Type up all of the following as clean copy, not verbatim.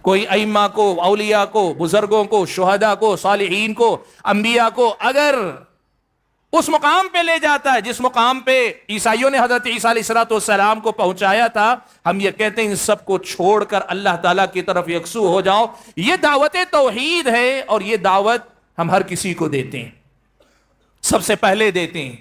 کوئی ائمہ کو، اولیاء کو، بزرگوں کو، شہداء کو، صالحین کو، انبیاء کو اگر اس مقام پہ لے جاتا ہے جس مقام پہ عیسائیوں نے حضرت عیسیٰ علیہ السلام کو پہنچایا تھا، ہم یہ کہتے ہیں ان سب کو چھوڑ کر اللہ تعالیٰ کی طرف یکسو ہو جاؤ. یہ دعوت توحید ہے، اور یہ دعوت ہم ہر کسی کو دیتے ہیں، سب سے پہلے دیتے ہیں،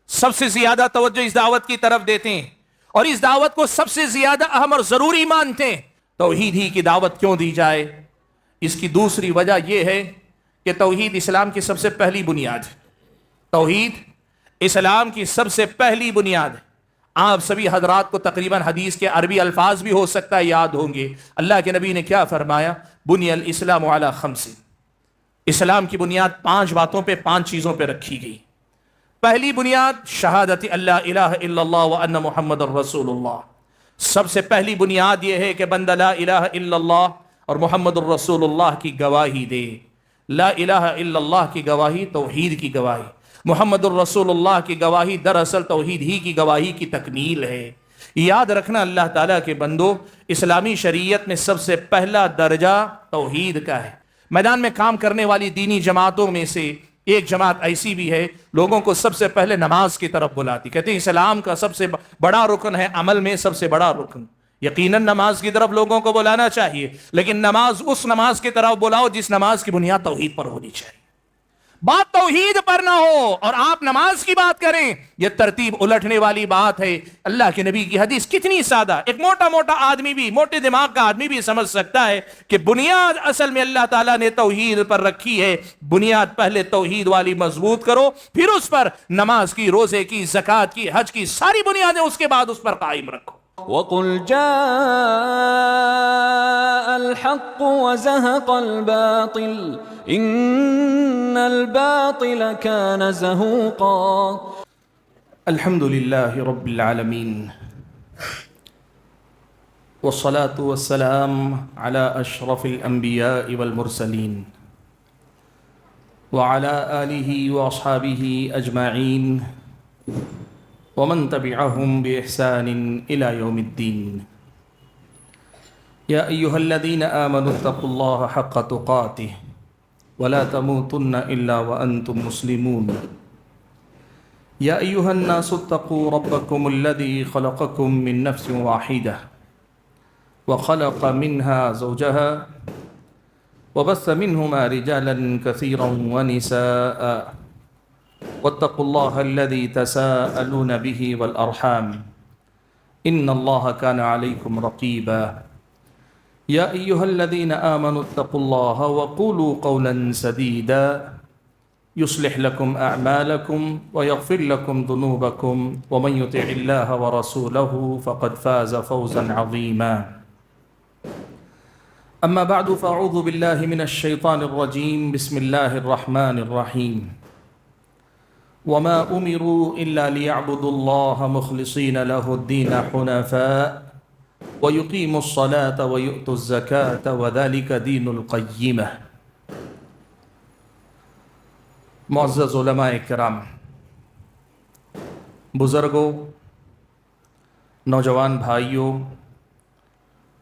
سب سے زیادہ توجہ اس دعوت کی طرف دیتے ہیں، اور اس دعوت کو سب سے زیادہ اہم اور ضروری مانتے ہیں. توحید ہی کی دعوت کیوں دی جائے؟ اس کی دوسری وجہ یہ ہے کہ توحید اسلام کی سب سے پہلی بنیاد ہے. توحید اسلام کی سب سے پہلی بنیاد ہے. آپ سبھی حضرات کو تقریباً حدیث کے عربی الفاظ بھی ہو سکتا ہے یاد ہوں گے. اللہ کے نبی نے کیا فرمایا؟ بنی الاسلام علی خمس. اسلام کی بنیاد 5 باتوں پہ، 5 چیزوں پہ رکھی گئی. پہلی بنیاد شہادت اللہ الہ الا اللہ وان محمد الرسول اللہ. سب سے پہلی بنیاد یہ ہے کہ بندہ لا الہ الا اللہ اور محمد الرسول اللہ کی گواہی دے. لا الہ الا اللہ کی گواہی توحید کی گواہی، محمد الرسول اللہ کی گواہی دراصل توحید ہی کی گواہی کی تکمیل ہے. یاد رکھنا اللہ تعالیٰ کے بندو، اسلامی شریعت میں سب سے پہلا درجہ توحید کا ہے. میدان میں کام کرنے والی دینی جماعتوں میں سے ایک جماعت ایسی بھی ہے، لوگوں کو سب سے پہلے نماز کی طرف بلاتی. کہتے ہیں اسلام کا سب سے بڑا رکن ہے، عمل میں سب سے بڑا رکن. یقیناً نماز کی طرف لوگوں کو بلانا چاہیے، لیکن نماز اس نماز کی طرف بلاؤ جس نماز کی بنیاد توحید پر ہونی چاہیے. بات توحید پر نہ ہو اور آپ نماز کی بات کریں، یہ ترتیب الٹنے والی بات ہے. اللہ کے نبی کی حدیث کتنی سادہ، ایک موٹا آدمی بھی، موٹے دماغ کا آدمی بھی سمجھ سکتا ہے کہ بنیاد اصل میں اللہ تعالیٰ نے توحید پر رکھی ہے. بنیاد پہلے توحید والی مضبوط کرو، پھر اس پر نماز کی، روزے کی، زکوٰۃ کی، حج کی ساری بنیادیں اس کے بعد اس پر قائم رکھو. وَقُلْ جَاءَ الْحَقُّ وَزَهَقَ الْبَاطِلُ إِنَّ الْبَاطِلَ كَانَ زَهُوقًا. الحمد للہ رب العالمین والصلاة والسلام على اشرف الانبیاء والمرسلین وعلى آلہ واصحابہ اجمعین ومن تبعهم بإحسان إلى يوم الدين. يا أيها الذين آمنوا اتقوا الله حق تقاته ولا تموتن إلا وأنتم مسلمون. يا أيها الناس اتقوا ربكم الذي خلقكم من نفس واحدة وخلق منها زوجها وبث منهما رجالا كثيرا ونساء واتقوا الله الذي تساءلون به والأرحام إن الله كان عليكم رقيبا. يا أيها الذين آمنوا اتقوا الله وقولوا قولا سديدا يصلح لكم أعمالكم ويغفر لكم ذنوبكم ومن يطع الله ورسوله فقد فاز فوزا عظيما. أما بعد فأعوذ بالله من الشيطان الرجيم. بسم الله الرحمن الرحيم. وما أمروا إلا ليعبدوا الله مخلصين له الدين حنفاء ويقيموا الصلاة ويؤتوا الزكاة وذلك دين القيمة. معزز علماء کرام، بزرگوں، نوجوان بھائیوں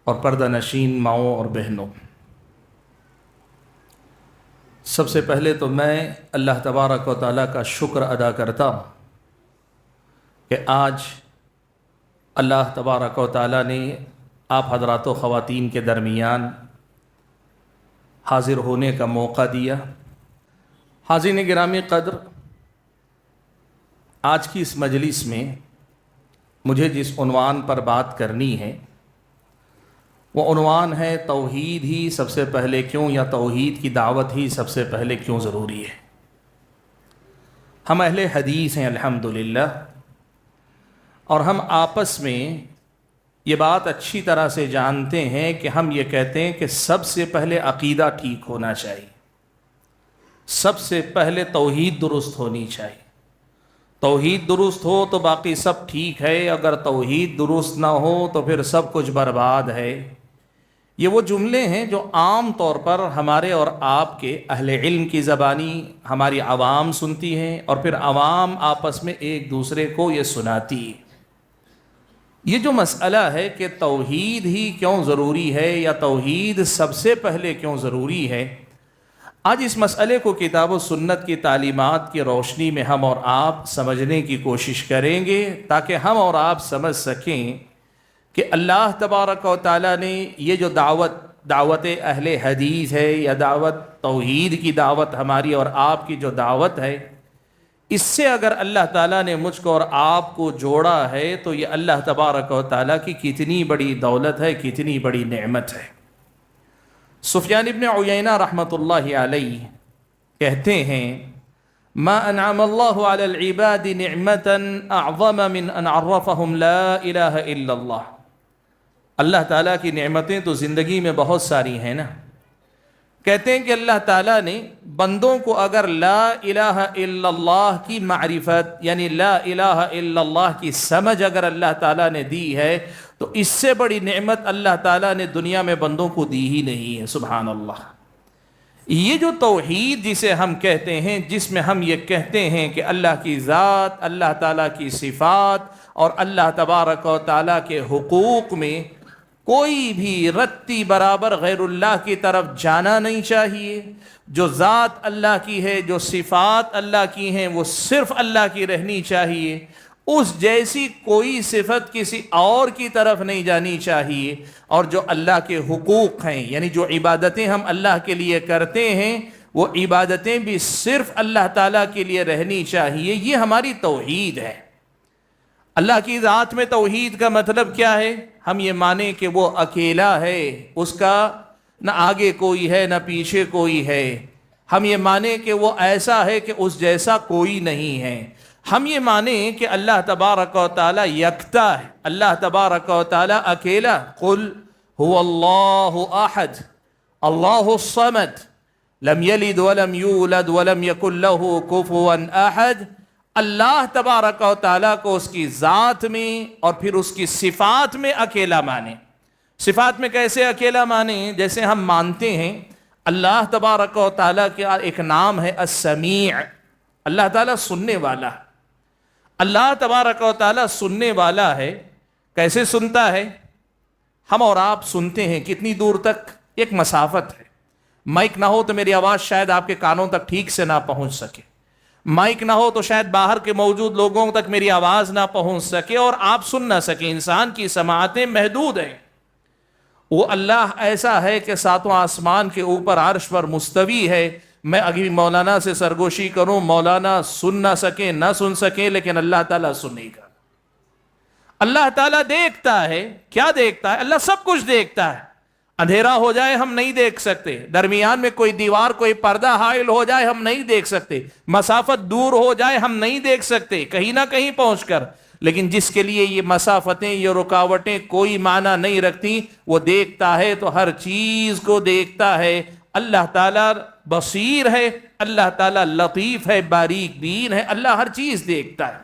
اور پردہ نشین ماؤں اور بہنوں، سب سے پہلے تو میں اللہ تبارک و تعالیٰ کا شکر ادا کرتا ہوں کہ آج اللہ تبارک و تعالیٰ نے آپ حضرات و خواتین کے درمیان حاضر ہونے کا موقع دیا. حاضرین گرامی قدر، آج کی اس مجلس میں مجھے جس عنوان پر بات کرنی ہے وہ عنوان ہے توحید ہی سب سے پہلے کیوں، یا توحید کی دعوت ہی سب سے پہلے کیوں ضروری ہے. ہم اہل حدیث ہیں الحمدللہ، اور ہم آپس میں یہ بات اچھی طرح سے جانتے ہیں کہ ہم یہ کہتے ہیں کہ سب سے پہلے عقیدہ ٹھیک ہونا چاہیے، سب سے پہلے توحید درست ہونی چاہیے. توحید درست ہو تو باقی سب ٹھیک ہے، اگر توحید درست نہ ہو تو پھر سب کچھ برباد ہے. یہ وہ جملے ہیں جو عام طور پر ہمارے اور آپ کے اہل علم کی زبانی ہماری عوام سنتی ہیں، اور پھر عوام آپس میں ایک دوسرے کو یہ سناتی ہے. یہ جو مسئلہ ہے کہ توحید ہی کیوں ضروری ہے یا توحید سب سے پہلے کیوں ضروری ہے، آج اس مسئلے کو کتاب و سنت کی تعلیمات کی روشنی میں ہم اور آپ سمجھنے کی کوشش کریں گے، تاکہ ہم اور آپ سمجھ سکیں کہ اللہ تبارک و تعالیٰ نے یہ جو دعوت اہل حدیث ہے یا دعوت توحید کی دعوت ہماری اور آپ کی جو دعوت ہے، اس سے اگر اللہ تعالیٰ نے مجھ کو اور آپ کو جوڑا ہے تو یہ اللہ تبارک و تعالیٰ کی کتنی بڑی دولت ہے، کتنی بڑی نعمت ہے۔ سفیان ابن عیینہ رحمۃ اللہ علیہ کہتے ہیں ما انعم اللہ علی العباد نعمتا اعظم من ان عرفهم لا الہ الا اللہ۔ اللہ تعالیٰ کی نعمتیں تو زندگی میں بہت ساری ہیں نا، کہتے ہیں کہ اللہ تعالیٰ نے بندوں کو اگر لا الہ الا اللہ کی معرفت یعنی لا الہ الا اللہ کی سمجھ اگر اللہ تعالیٰ نے دی ہے تو اس سے بڑی نعمت اللہ تعالیٰ نے دنیا میں بندوں کو دی ہی نہیں ہے۔ سبحان اللہ۔ یہ جو توحید جسے ہم کہتے ہیں، جس میں ہم یہ کہتے ہیں کہ اللہ کی ذات، اللہ تعالیٰ کی صفات اور اللہ تبارک و تعالیٰ کے حقوق میں کوئی بھی رتی برابر غیر اللہ کی طرف جانا نہیں چاہیے، جو ذات اللہ کی ہے، جو صفات اللہ کی ہیں وہ صرف اللہ کی رہنی چاہیے، اس جیسی کوئی صفت کسی اور کی طرف نہیں جانی چاہیے، اور جو اللہ کے حقوق ہیں یعنی جو عبادتیں ہم اللہ کے لیے کرتے ہیں وہ عبادتیں بھی صرف اللہ تعالیٰ کے لیے رہنی چاہیے۔ یہ ہماری توحید ہے۔ اللہ کی ذات میں توحید کا مطلب کیا ہے؟ ہم یہ مانیں کہ وہ اکیلا ہے، اس کا نہ آگے کوئی ہے نہ پیچھے کوئی ہے۔ ہم یہ مانیں کہ وہ ایسا ہے کہ اس جیسا کوئی نہیں ہے۔ ہم یہ مانیں کہ اللہ تبارک و تعالی یکتا ہے، اللہ تبارک و تعالی اکیلا۔ قل هو اللہ احد اللہ الصمد لم یلد ولم یولد ولم یکن له کفوا احد۔ اللہ تبارک و تعالیٰ کو اس کی ذات میں اور پھر اس کی صفات میں اکیلا مانیں۔ صفات میں کیسے اکیلا مانیں؟ جیسے ہم مانتے ہیں اللہ تبارک و تعالیٰ کا ایک نام ہے السمیع، اللہ تعالیٰ سننے والا۔ اللہ تبارک و تعالیٰ سننے والا ہے۔ کیسے سنتا ہے؟ ہم اور آپ سنتے ہیں کتنی دور تک؟ ایک مسافت ہے۔ مائک نہ ہو تو میری آواز شاید آپ کے کانوں تک ٹھیک سے نہ پہنچ سکے، مائک نہ ہو تو شاید باہر کے موجود لوگوں تک میری آواز نہ پہنچ سکے اور آپ سن نہ سکیں۔ انسان کی سماعتیں محدود ہیں۔ وہ اللہ ایسا ہے کہ ساتوں آسمان کے اوپر عرش پر مستوی ہے۔ میں اگلی مولانا سے سرگوشی کروں، مولانا سن نہ سکیں، نہ سن سکیں، لیکن اللہ تعالیٰ سنے گا۔ اللہ تعالیٰ دیکھتا ہے۔ کیا دیکھتا ہے؟ اللہ سب کچھ دیکھتا ہے۔ اندھیرا ہو جائے ہم نہیں دیکھ سکتے، درمیان میں کوئی دیوار کوئی پردہ حائل ہو جائے ہم نہیں دیکھ سکتے، مسافت دور ہو جائے ہم نہیں دیکھ سکتے کہیں نہ کہیں پہنچ کر، لیکن جس کے لیے یہ مسافتیں، یہ رکاوٹیں کوئی معنی نہیں رکھتی، وہ دیکھتا ہے تو ہر چیز کو دیکھتا ہے۔ اللہ تعالیٰ بصیر ہے، اللہ تعالیٰ لطیف ہے، باریک بین ہے، اللہ ہر چیز دیکھتا ہے۔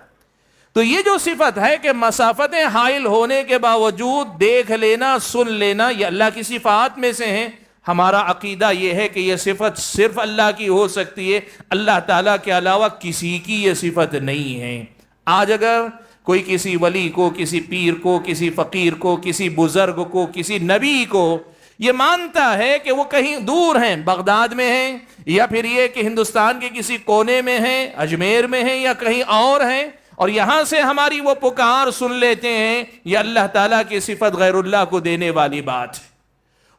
تو یہ جو صفت ہے کہ مسافتیں حائل ہونے کے باوجود دیکھ لینا، سن لینا، یہ اللہ کی صفات میں سے ہیں۔ ہمارا عقیدہ یہ ہے کہ یہ صفت صرف اللہ کی ہو سکتی ہے، اللہ تعالیٰ کے علاوہ کسی کی یہ صفت نہیں ہے۔ آج اگر کوئی کسی ولی کو، کسی پیر کو، کسی فقیر کو، کسی بزرگ کو، کسی نبی کو یہ مانتا ہے کہ وہ کہیں دور ہیں، بغداد میں ہیں، یا پھر یہ کہ ہندوستان کے کسی کونے میں ہیں، اجمیر میں ہیں یا کہیں اور ہیں، اور یہاں سے ہماری وہ پکار سن لیتے ہیں، یہ اللہ تعالیٰ کی صفت غیر اللہ کو دینے والی بات ہے۔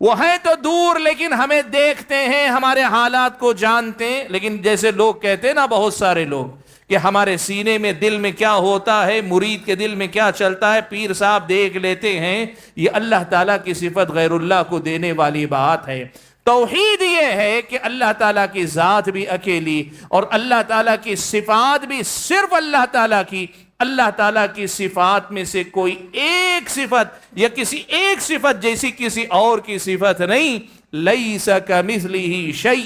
وہ ہیں تو دور لیکن ہمیں دیکھتے ہیں، ہمارے حالات کو جانتے ہیں۔ لیکن جیسے لوگ کہتے ہیں نا، بہت سارے لوگ، کہ ہمارے سینے میں دل میں کیا ہوتا ہے، مرید کے دل میں کیا چلتا ہے پیر صاحب دیکھ لیتے ہیں، یہ اللہ تعالیٰ کی صفت غیر اللہ کو دینے والی بات ہے۔ توحید یہ ہے کہ اللہ تعالیٰ کی ذات بھی اکیلی اور اللہ تعالیٰ کی صفات بھی صرف اللہ تعالیٰ کی۔ اللہ تعالیٰ کی صفات میں سے کوئی ایک صفت یا کسی ایک صفت جیسی کسی اور کی صفت نہیں۔ لیس کمثلہ شیء،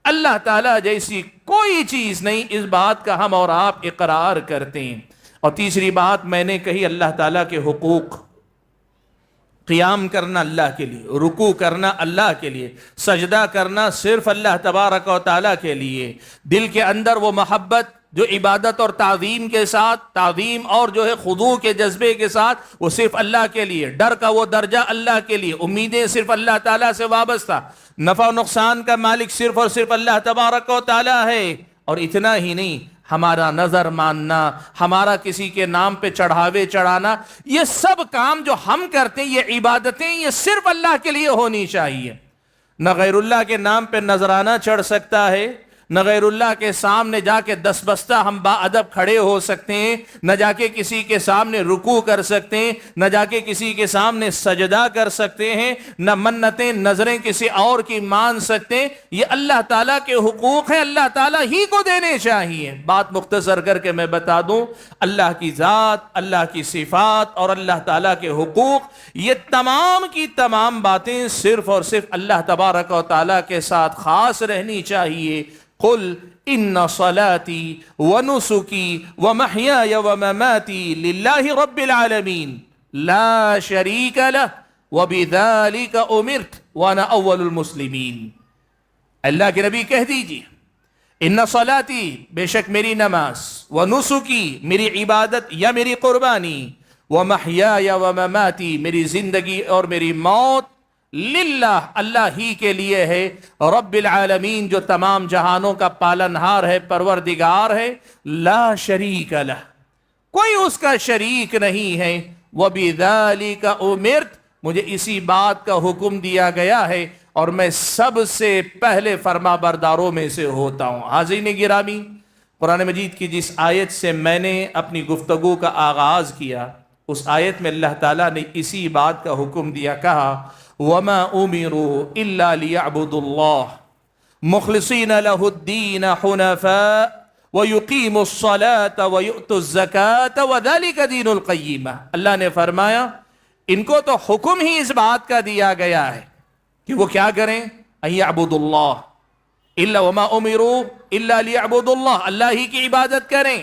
اللہ تعالیٰ جیسی کوئی چیز نہیں۔ اس بات کا ہم اور آپ اقرار کرتے ہیں۔ اور تیسری بات میں نے کہی، اللہ تعالیٰ کے حقوق۔ قیام کرنا اللہ کے لیے، رکوع کرنا اللہ کے لیے، سجدہ کرنا صرف اللہ تبارک و تعالیٰ کے لیے، دل کے اندر وہ محبت جو عبادت اور تعظیم کے ساتھ، تعظیم اور جو ہے خضوع کے جذبے کے ساتھ، وہ صرف اللہ کے لیے، ڈر کا وہ درجہ اللہ کے لیے، امیدیں صرف اللہ تعالیٰ سے وابستہ، نفع و نقصان کا مالک صرف اور صرف اللہ تبارک و تعالیٰ ہے۔ اور اتنا ہی نہیں، ہمارا نظر ماننا، ہمارا کسی کے نام پہ چڑھاوے چڑھانا، یہ سب کام جو ہم کرتے ہیں، یہ عبادتیں، یہ صرف اللہ کے لیے ہونی چاہیے۔ نہ غیر اللہ کے نام پہ نذرانہ چڑھ سکتا ہے، نہ غیر اللہ کے سامنے جا کے دس بستہ ہم با ادب کھڑے ہو سکتے ہیں، نہ جا کے کسی کے سامنے رکوع کر سکتے ہیں، نہ جا کے کسی کے سامنے سجدہ کر سکتے ہیں، نہ منتیں نظریں کسی اور کی مان سکتے ہیں۔ یہ اللہ تعالیٰ کے حقوق ہیں، اللہ تعالیٰ ہی کو دینے چاہیے۔ بات مختصر کر کے میں بتا دوں، اللہ کی ذات، اللہ کی صفات اور اللہ تعالیٰ کے حقوق، یہ تمام کی تمام باتیں صرف اور صرف اللہ تبارک و تعالیٰ کے ساتھ خاص رہنی چاہیے۔ قل ان صلاتي ونسكي ومحياي ومماتي لله رب العالمين لا شريك له وبذلك امرت وانا اول المسلمين۔ اللہ کے نبی کہہ دیجیے، ان صلاتی، بے شک میری نماز، ونسکی، میری عبادت یا میری قربانی، ومحیای ومماتی، میری زندگی اور میری موت، للہ، اللہ ہی کے لیے ہے، رب العالمین، جو تمام جہانوں کا پالنہار ہے، پروردگار ہے، لا شریک لہ، کوئی اس کا شریک نہیں ہے، وبذالک امرت، مجھے اسی بات کا حکم دیا گیا ہے اور میں سب سے پہلے فرما برداروں میں سے ہوتا ہوں۔ حاضرین گرامی، قرآن مجید کی جس آیت سے میں نے اپنی گفتگو کا آغاز کیا، اس آیت میں اللہ تعالیٰ نے اسی بات کا حکم دیا، کہا وَمَا أُمِرُوا إِلَّا لِيَعْبُدُوا اللَّهَ مُخْلِصِينَ لَهُ الدِّينَ حُنَفَاءَ وَيُقِيمُوا الصَّلَاةَ وَيُؤْتُوا الزَّكَاةَ وَذَلِكَ دِينُ الْقَيِّمَةِ۔ اللہ نے فرمایا ان کو تو حکم ہی اس بات کا دیا گیا ہے کہ وہ کیا کریں، أَن يَعْبُدُوا اللَّهَ إِلَّا وَمَا أُمِرُوا إِلَّا لِيَعْبُدُوا اللَّهَ، اللہ ہی کی عبادت کریں،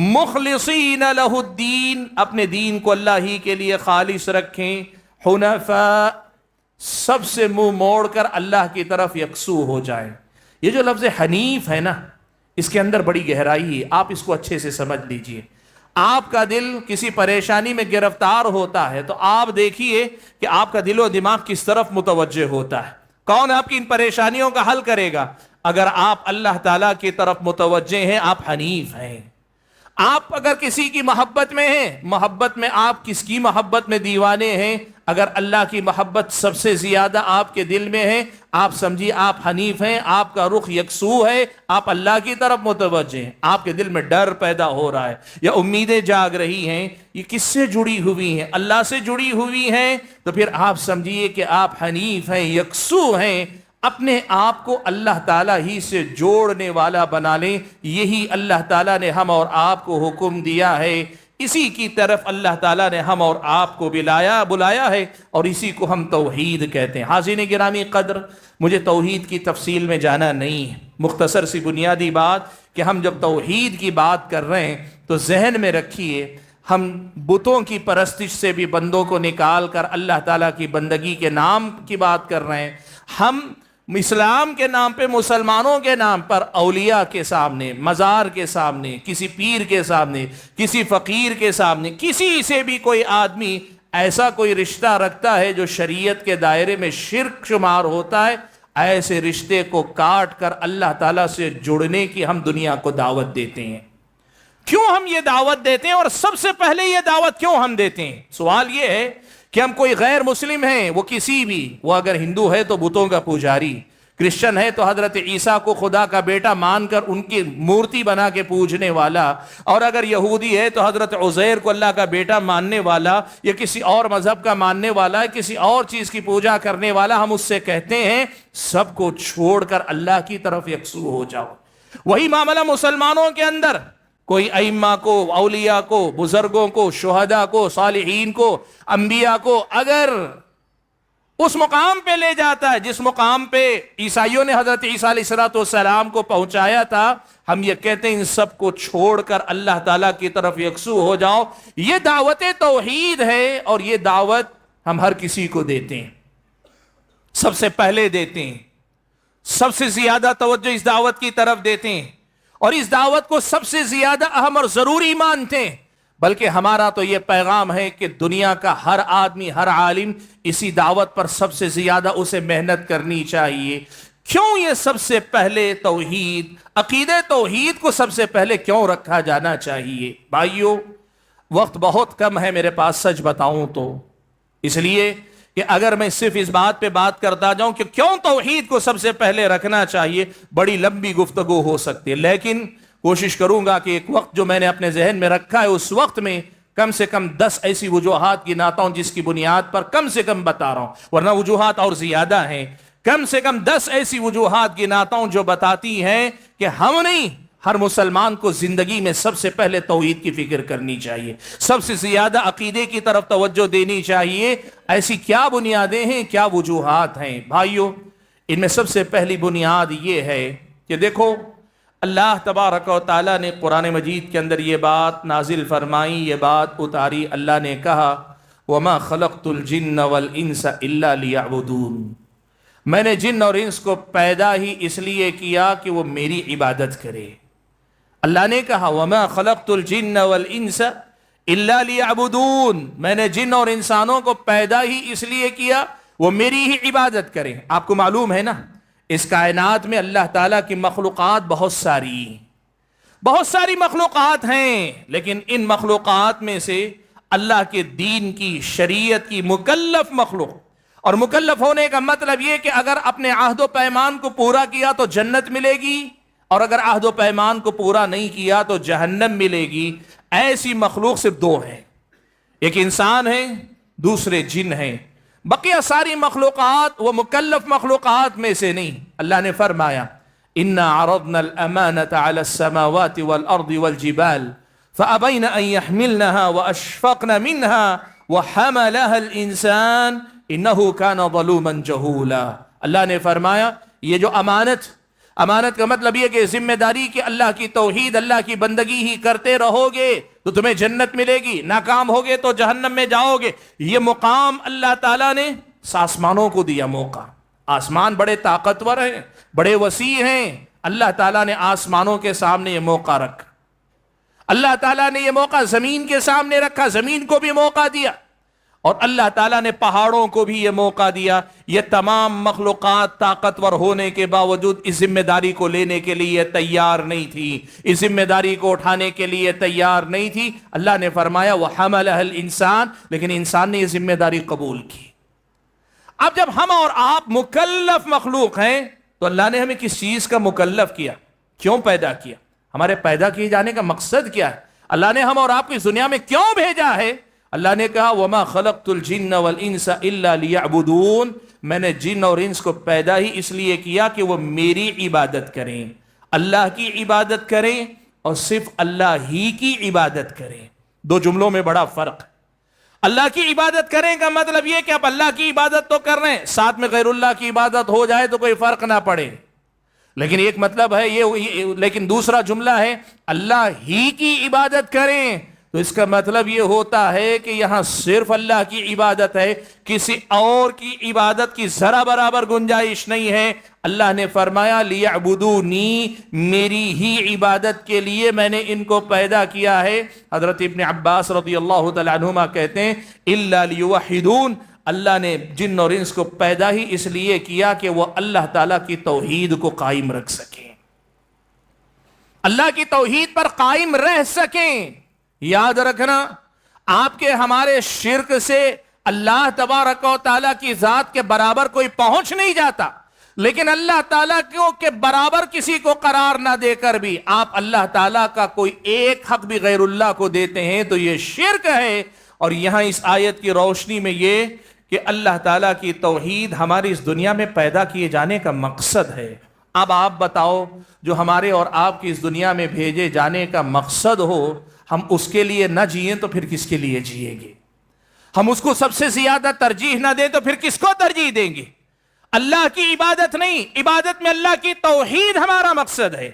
مخلصین لہ الدین، اپنے دین کو اللہ ہی کے لیے خالص رکھیں، حنفاء، سب سے منہ موڑ کر اللہ کی طرف یکسو ہو جائیں۔ یہ جو لفظ حنیف ہے نا، اس کے اندر بڑی گہرائی ہے، آپ اس کو اچھے سے سمجھ لیجئے۔ آپ کا دل کسی پریشانی میں گرفتار ہوتا ہے تو آپ دیکھیے کہ آپ کا دل و دماغ کس طرف متوجہ ہوتا ہے، کون آپ کی ان پریشانیوں کا حل کرے گا؟ اگر آپ اللہ تعالیٰ کی طرف متوجہ ہیں، آپ حنیف ہیں۔ آپ اگر کسی کی محبت میں ہیں، محبت میں آپ کس کی محبت میں دیوانے ہیں؟ اگر اللہ کی محبت سب سے زیادہ آپ کے دل میں ہے، آپ سمجھیے آپ حنیف ہیں، آپ کا رخ یکسو ہے، آپ اللہ کی طرف متوجہ ہیں۔ آپ کے دل میں ڈر پیدا ہو رہا ہے یا امیدیں جاگ رہی ہیں، یہ کس سے جڑی ہوئی ہیں؟ اللہ سے جڑی ہوئی ہیں، تو پھر آپ سمجھیے کہ آپ حنیف ہیں، یکسو ہیں۔ اپنے آپ کو اللہ تعالیٰ ہی سے جوڑنے والا بنا لیں، یہی اللہ تعالیٰ نے ہم اور آپ کو حکم دیا ہے، اسی کی طرف اللہ تعالیٰ نے ہم اور آپ کو بلایا ہے، اور اسی کو ہم توحید کہتے ہیں۔ حاضرین گرامی قدر، مجھے توحید کی تفصیل میں جانا نہیں ہے، مختصر سی بنیادی بات کہ ہم جب توحید کی بات کر رہے ہیں تو ذہن میں رکھیے، ہم بتوں کی پرستش سے بھی بندوں کو نکال کر اللہ تعالیٰ کی بندگی کے نام کی بات کر رہے ہیں۔ ہم اسلام کے نام پہ، مسلمانوں کے نام پر اولیاء کے سامنے، مزار کے سامنے، کسی پیر کے سامنے، کسی فقیر کے سامنے، کسی سے بھی کوئی آدمی ایسا کوئی رشتہ رکھتا ہے جو شریعت کے دائرے میں شرک شمار ہوتا ہے، ایسے رشتے کو کاٹ کر اللہ تعالیٰ سے جڑنے کی ہم دنیا کو دعوت دیتے ہیں۔ کیوں ہم یہ دعوت دیتے ہیں، اور سب سے پہلے یہ دعوت کیوں ہم دیتے ہیں؟ سوال یہ ہے کہ ہم کوئی غیر مسلم ہیں، وہ کسی بھی، وہ اگر ہندو ہے تو بتوں کا پجاری، کرسچن ہے تو حضرت عیسیٰ کو خدا کا بیٹا مان کر ان کی مورتی بنا کے پوجنے والا، اور اگر یہودی ہے تو حضرت عزیر کو اللہ کا بیٹا ماننے والا، یا کسی اور مذہب کا ماننے والا، کسی اور چیز کی پوجا کرنے والا، ہم اس سے کہتے ہیں سب کو چھوڑ کر اللہ کی طرف یکسو ہو جاؤ۔ وہی معاملہ مسلمانوں کے اندر، کوئی ائمہ کو، اولیاء کو، بزرگوں کو، شہداء کو، صالحین کو، انبیاء کو اگر اس مقام پہ لے جاتا ہے جس مقام پہ عیسائیوں نے حضرت عیسیٰ علیہ السلام کو پہنچایا تھا، ہم یہ کہتے ہیں ان سب کو چھوڑ کر اللہ تعالیٰ کی طرف یکسو ہو جاؤ۔ یہ دعوت توحید ہے، اور یہ دعوت ہم ہر کسی کو دیتے ہیں، سب سے پہلے دیتے ہیں، سب سے زیادہ توجہ اس دعوت کی طرف دیتے ہیں، اور اس دعوت کو سب سے زیادہ اہم اور ضروری مانتے ہیں، بلکہ ہمارا تو یہ پیغام ہے کہ دنیا کا ہر آدمی، ہر عالم اسی دعوت پر سب سے زیادہ اسے محنت کرنی چاہیے۔ کیوں یہ سب سے پہلے توحید، عقیدہ توحید کو سب سے پہلے کیوں رکھا جانا چاہیے؟ بھائیو، وقت بہت کم ہے میرے پاس، سچ بتاؤں تو، اس لیے کہ اگر میں صرف اس بات پہ بات کرتا جاؤں کہ کیوں توحید کو سب سے پہلے رکھنا چاہیے، بڑی لمبی گفتگو ہو سکتی ہے، لیکن کوشش کروں گا کہ ایک وقت جو میں نے اپنے ذہن میں رکھا ہے اس وقت میں کم سے کم 10 ایسی وجوہات گناتا ہوں جس کی بنیاد پر کم سے کم بتا رہا ہوں، ورنہ وجوہات اور زیادہ ہیں۔ کم سے کم 10 ایسی وجوہات گناتا ہوں جو بتاتی ہیں کہ ہم نہیں، ہر مسلمان کو زندگی میں سب سے پہلے توحید کی فکر کرنی چاہیے، سب سے زیادہ عقیدے کی طرف توجہ دینی چاہیے۔ ایسی کیا بنیادیں ہیں، کیا وجوہات ہیں؟ بھائیو، ان میں سب سے پہلی بنیاد یہ ہے کہ دیکھو، اللہ تبارک و تعالیٰ نے قرآن مجید کے اندر یہ بات نازل فرمائی، یہ بات اتاری۔ اللہ نے کہا وَمَا خَلَقْتُ الْجِنَّ وَالْإِنسَ إِلَّا لِيَعْبُدُونَ، میں نے جن اور انس کو پیدا ہی اس لیے کیا کہ وہ میری عبادت کرے۔ اللہ نے کہا وَمَا خَلَقْتُ الْجِنَّ وَالْإِنسَ إِلَّا لِيَعْبُدُونَ، میں نے جن اور انسانوں کو پیدا ہی اس لیے کیا وہ میری ہی عبادت کریں۔ آپ کو معلوم ہے نا، اس کائنات میں اللہ تعالیٰ کی مخلوقات بہت ساری مخلوقات ہیں، لیکن ان مخلوقات میں سے اللہ کے دین کی، شریعت کی مکلف مخلوق، اور مکلف ہونے کا مطلب یہ کہ اگر اپنے عہد و پیمان کو پورا کیا تو جنت ملے گی، اور اگر عہد و پیمان کو پورا نہیں کیا تو جہنم ملے گی۔ ایسی مخلوق صرف دو ہیں، ایک انسان ہے، دوسرے جن ہیں۔ بقیہ ساری مخلوقات وہ مکلف مخلوقات میں سے نہیں۔ اللہ نے فرمایا اِنَّا عَرَضْنَا الْأَمَانَةَ عَلَى السَّمَاوَاتِ وَالْأَرْضِ وَالْجِبَالِ فَأَبَيْنَ أَن يَحْمِلْنَهَا وَأَشْفَقْنَ مِنْهَا وَحَمَلَهَا الْإِنسَانُ إِنَّهُ كَانَ ظَلُومًا جَهُولًا۔ اللہ نے فرمایا یہ جو امانت کا مطلب یہ کہ ذمہ داری کہ اللہ کی توحید، اللہ کی بندگی ہی کرتے رہو گے تو تمہیں جنت ملے گی، ناکام ہوگے تو جہنم میں جاؤ گے۔ یہ مقام اللہ تعالیٰ نے آسمانوں کو دیا موقع۔ آسمان بڑے طاقتور ہیں، بڑے وسیع ہیں، اللہ تعالیٰ نے آسمانوں کے سامنے یہ موقع رکھا۔ اللہ تعالیٰ نے یہ موقع زمین کے سامنے رکھا، زمین کو بھی موقع دیا، اور اللہ تعالیٰ نے پہاڑوں کو بھی یہ موقع دیا۔ یہ تمام مخلوقات طاقتور ہونے کے باوجود اس ذمہ داری کو لینے کے لیے تیار نہیں تھی، اس ذمہ داری کو اٹھانے کے لیے تیار نہیں تھی۔ اللہ نے فرمایا وَحَمَلَهَا الْإِنسَانُ، لیکن انسان نے یہ ذمہ داری قبول کی۔ اب جب ہم اور آپ مکلف مخلوق ہیں تو اللہ نے ہمیں کس چیز کا مکلف کیا؟ کیوں پیدا کیا؟ ہمارے پیدا کیے جانے کا مقصد کیا ہے؟ اللہ نے ہم اور آپ کو اس دنیا میں کیوں بھیجا ہے؟ اللہ نے کہا وَمَا خَلَقْتُ الْجِنَّ وَالْإِنسَ إِلَّا لِيَعْبُدُونَ، میں نے جن اور انس کو پیدا ہی اس لیے کیا کہ وہ میری عبادت کریں، اللہ کی عبادت کریں، اور صرف اللہ ہی کی عبادت کریں۔ دو جملوں میں بڑا فرق ہے۔ اللہ کی عبادت کریں کا مطلب یہ کہ آپ اللہ کی عبادت تو کر رہے ہیں، ساتھ میں غیر اللہ کی عبادت ہو جائے تو کوئی فرق نہ پڑے، لیکن ایک مطلب ہے یہ، لیکن دوسرا جملہ ہے اللہ ہی کی عبادت کریں، تو اس کا مطلب یہ ہوتا ہے کہ یہاں صرف اللہ کی عبادت ہے، کسی اور کی عبادت کی ذرا برابر گنجائش نہیں ہے۔ اللہ نے فرمایا لیعبدونی، میری ہی عبادت کے لیے میں نے ان کو پیدا کیا ہے۔ حضرت ابن عباس رضی اللہ تعالیٰ عنہما کہتے ہیں الا لیوحدون، اللہ نے جن اور انس کو پیدا ہی اس لیے کیا کہ وہ اللہ تعالیٰ کی توحید کو قائم رکھ سکیں، اللہ کی توحید پر قائم رہ سکیں۔ یاد رکھنا، آپ کے ہمارے شرک سے اللہ تبارک و تعالیٰ کی ذات کے برابر کوئی پہنچ نہیں جاتا، لیکن اللہ تعالیٰ کے برابر کسی کو قرار نہ دے کر بھی آپ اللہ تعالیٰ کا کوئی ایک حق بھی غیر اللہ کو دیتے ہیں تو یہ شرک ہے۔ اور یہاں اس آیت کی روشنی میں یہ کہ اللہ تعالیٰ کی توحید ہماری اس دنیا میں پیدا کیے جانے کا مقصد ہے۔ اب آپ بتاؤ، جو ہمارے اور آپ کی اس دنیا میں بھیجے جانے کا مقصد ہو، ہم اس کے لیے نہ جئیں تو پھر کس کے لیے جئیں گے؟ ہم اس کو سب سے زیادہ ترجیح نہ دیں تو پھر کس کو ترجیح دیں گے؟ اللہ کی عبادت نہیں، عبادت میں اللہ کی توحید ہمارا مقصد ہے۔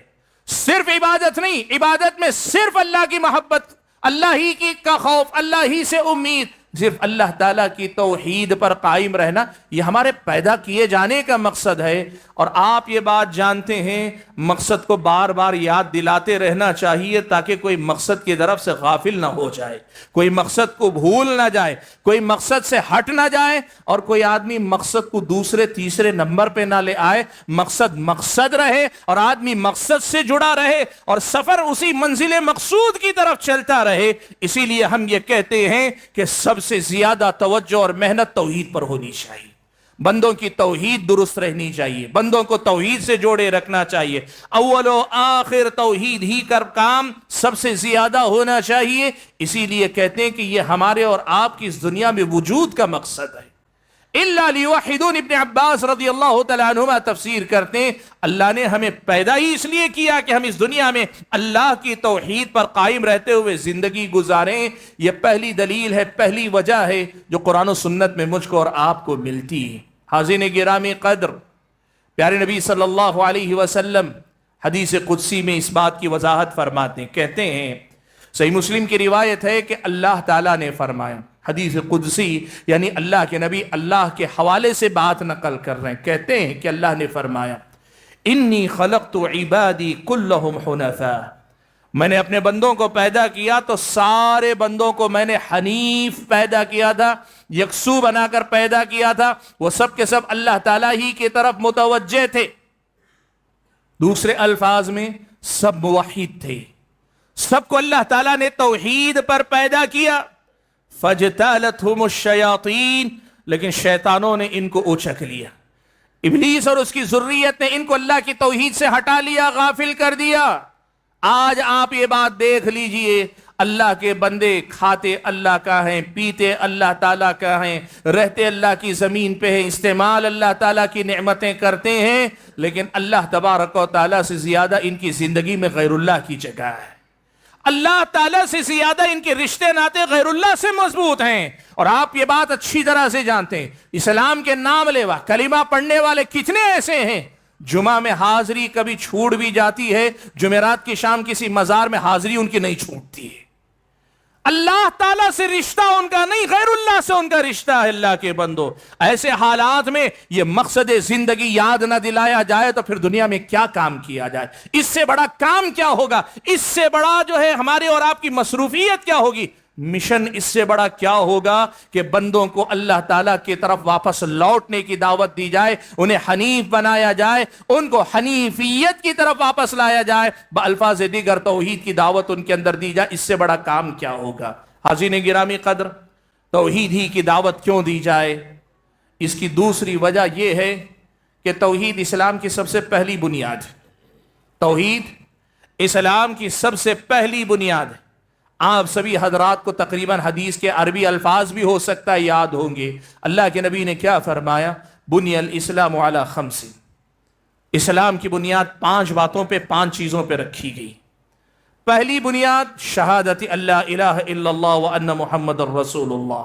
صرف عبادت نہیں، عبادت میں صرف اللہ کی محبت، اللہ ہی کی کا خوف، اللہ ہی سے امید، صرف اللہ تعالیٰ کی توحید پر قائم رہنا یہ ہمارے پیدا کیے جانے کا مقصد ہے. اور آپ یہ بات جانتے ہیں مقصد کو بار بار یاد دلاتے رہنا چاہیے تاکہ کوئی مقصد کی طرف سے غافل نہ ہو جائے, کوئی مقصد کو بھول نہ جائے, کوئی مقصد سے ہٹ نہ جائے اور کوئی آدمی مقصد کو دوسرے تیسرے نمبر پہ نہ لے آئے. مقصد مقصد رہے اور آدمی مقصد سے جڑا رہے اور سفر اسی منزل مقصود کی طرف چلتا رہے. اسی لیے ہم یہ کہتے ہیں کہ سب سے زیادہ توجہ اور محنت توحید پر ہونی چاہیے. بندوں کی توحید درست رہنی چاہیے, بندوں کو توحید سے جوڑے رکھنا چاہیے. اول و آخر توحید ہی کا کام سب سے زیادہ ہونا چاہیے. اسی لیے کہتے ہیں کہ یہ ہمارے اور آپ کی اس دنیا میں وجود کا مقصد ہے. الا لیوحدون, ابن عباس رضی اللہ تعالیٰ عنہما تفسیر کرتے ہیں اللہ نے ہمیں پیدا ہی اس لیے کیا کہ ہم اس دنیا میں اللہ کی توحید پر قائم رہتے ہوئے زندگی گزاریں. یہ پہلی دلیل ہے, پہلی وجہ ہے جو قرآن و سنت میں مجھ کو اور آپ کو ملتی ہے. حاضرین گرامی قدر, پیارے نبی صلی اللہ علیہ وسلم حدیث قدسی میں اس بات کی وضاحت فرماتے ہیں. کہتے ہیں, صحیح مسلم کی روایت ہے کہ اللہ تعالیٰ نے فرمایا, حدیث قدسی یعنی اللہ کے نبی اللہ کے حوالے سے بات نقل کر رہے ہیں. کہتے ہیں کہ اللہ نے فرمایا انی خلقت عبادی کلہم حنفاء, میں نے اپنے بندوں کو پیدا کیا تو سارے بندوں کو میں نے حنیف پیدا کیا تھا, یکسو بنا کر پیدا کیا تھا. وہ سب کے سب اللہ تعالیٰ ہی کی طرف متوجہ تھے. دوسرے الفاظ میں سب موحد تھے, سب کو اللہ تعالیٰ نے توحید پر پیدا کیا. فَاجْتَالَتْهُمُ الشَّيَاطِينَ, لیکن شیطانوں نے ان کو اچک لیا. ابلیس اور اس کی ذریت نے ان کو اللہ کی توحید سے ہٹا لیا, غافل کر دیا. آج آپ یہ بات دیکھ لیجئے, اللہ کے بندے کھاتے اللہ کا ہیں, پیتے اللہ تعالیٰ کا ہیں, رہتے اللہ کی زمین پہ ہیں, استعمال اللہ تعالیٰ کی نعمتیں کرتے ہیں, لیکن اللہ تبارک و تعالیٰ سے زیادہ ان کی زندگی میں غیر اللہ کی جگہ ہے. اللہ تعالیٰ سے زیادہ ان کے رشتے ناتے غیر اللہ سے مضبوط ہیں. اور آپ یہ بات اچھی طرح سے جانتے ہیں, اسلام کے نام لیوا کلمہ پڑھنے والے کتنے ایسے ہیں جمعہ میں حاضری کبھی چھوٹ بھی جاتی ہے, جمعرات کی شام کسی مزار میں حاضری ان کی نہیں چھوٹتی ہے. اللہ تعالیٰ سے رشتہ ان کا نہیں, غیر اللہ سے ان کا رشتہ ہے. اللہ کے بندو, ایسے حالات میں یہ مقصد زندگی یاد نہ دلایا جائے تو پھر دنیا میں کیا کام کیا جائے؟ اس سے بڑا کام کیا ہوگا؟ اس سے بڑا جو ہے ہمارے اور آپ کی مصروفیت کیا ہوگی؟ مشن اس سے بڑا کیا ہوگا کہ بندوں کو اللہ تعالیٰ کی طرف واپس لوٹنے کی دعوت دی جائے, انہیں حنیف بنایا جائے, ان کو حنیفیت کی طرف واپس لایا جائے, بالفاظ دیگر توحید کی دعوت ان کے اندر دی جائے. اس سے بڑا کام کیا ہوگا؟ حاضرین گرامی قدر, توحید ہی کی دعوت کیوں دی جائے؟ اس کی دوسری وجہ یہ ہے کہ توحید اسلام کی سب سے پہلی بنیاد ہے. توحید اسلام کی سب سے پہلی بنیاد ہے. آپ سبھی حضرات کو تقریباً حدیث کے عربی الفاظ بھی ہو سکتا ہے یاد ہوں گے. اللہ کے نبی نے کیا فرمایا؟ بنی الاسلام علی خمس, اسلام کی بنیاد 5 باتوں پہ, 5 چیزوں پہ رکھی گئی. پہلی بنیاد شہادت اللہ الہ الا اللہ وان محمد الرسول اللہ.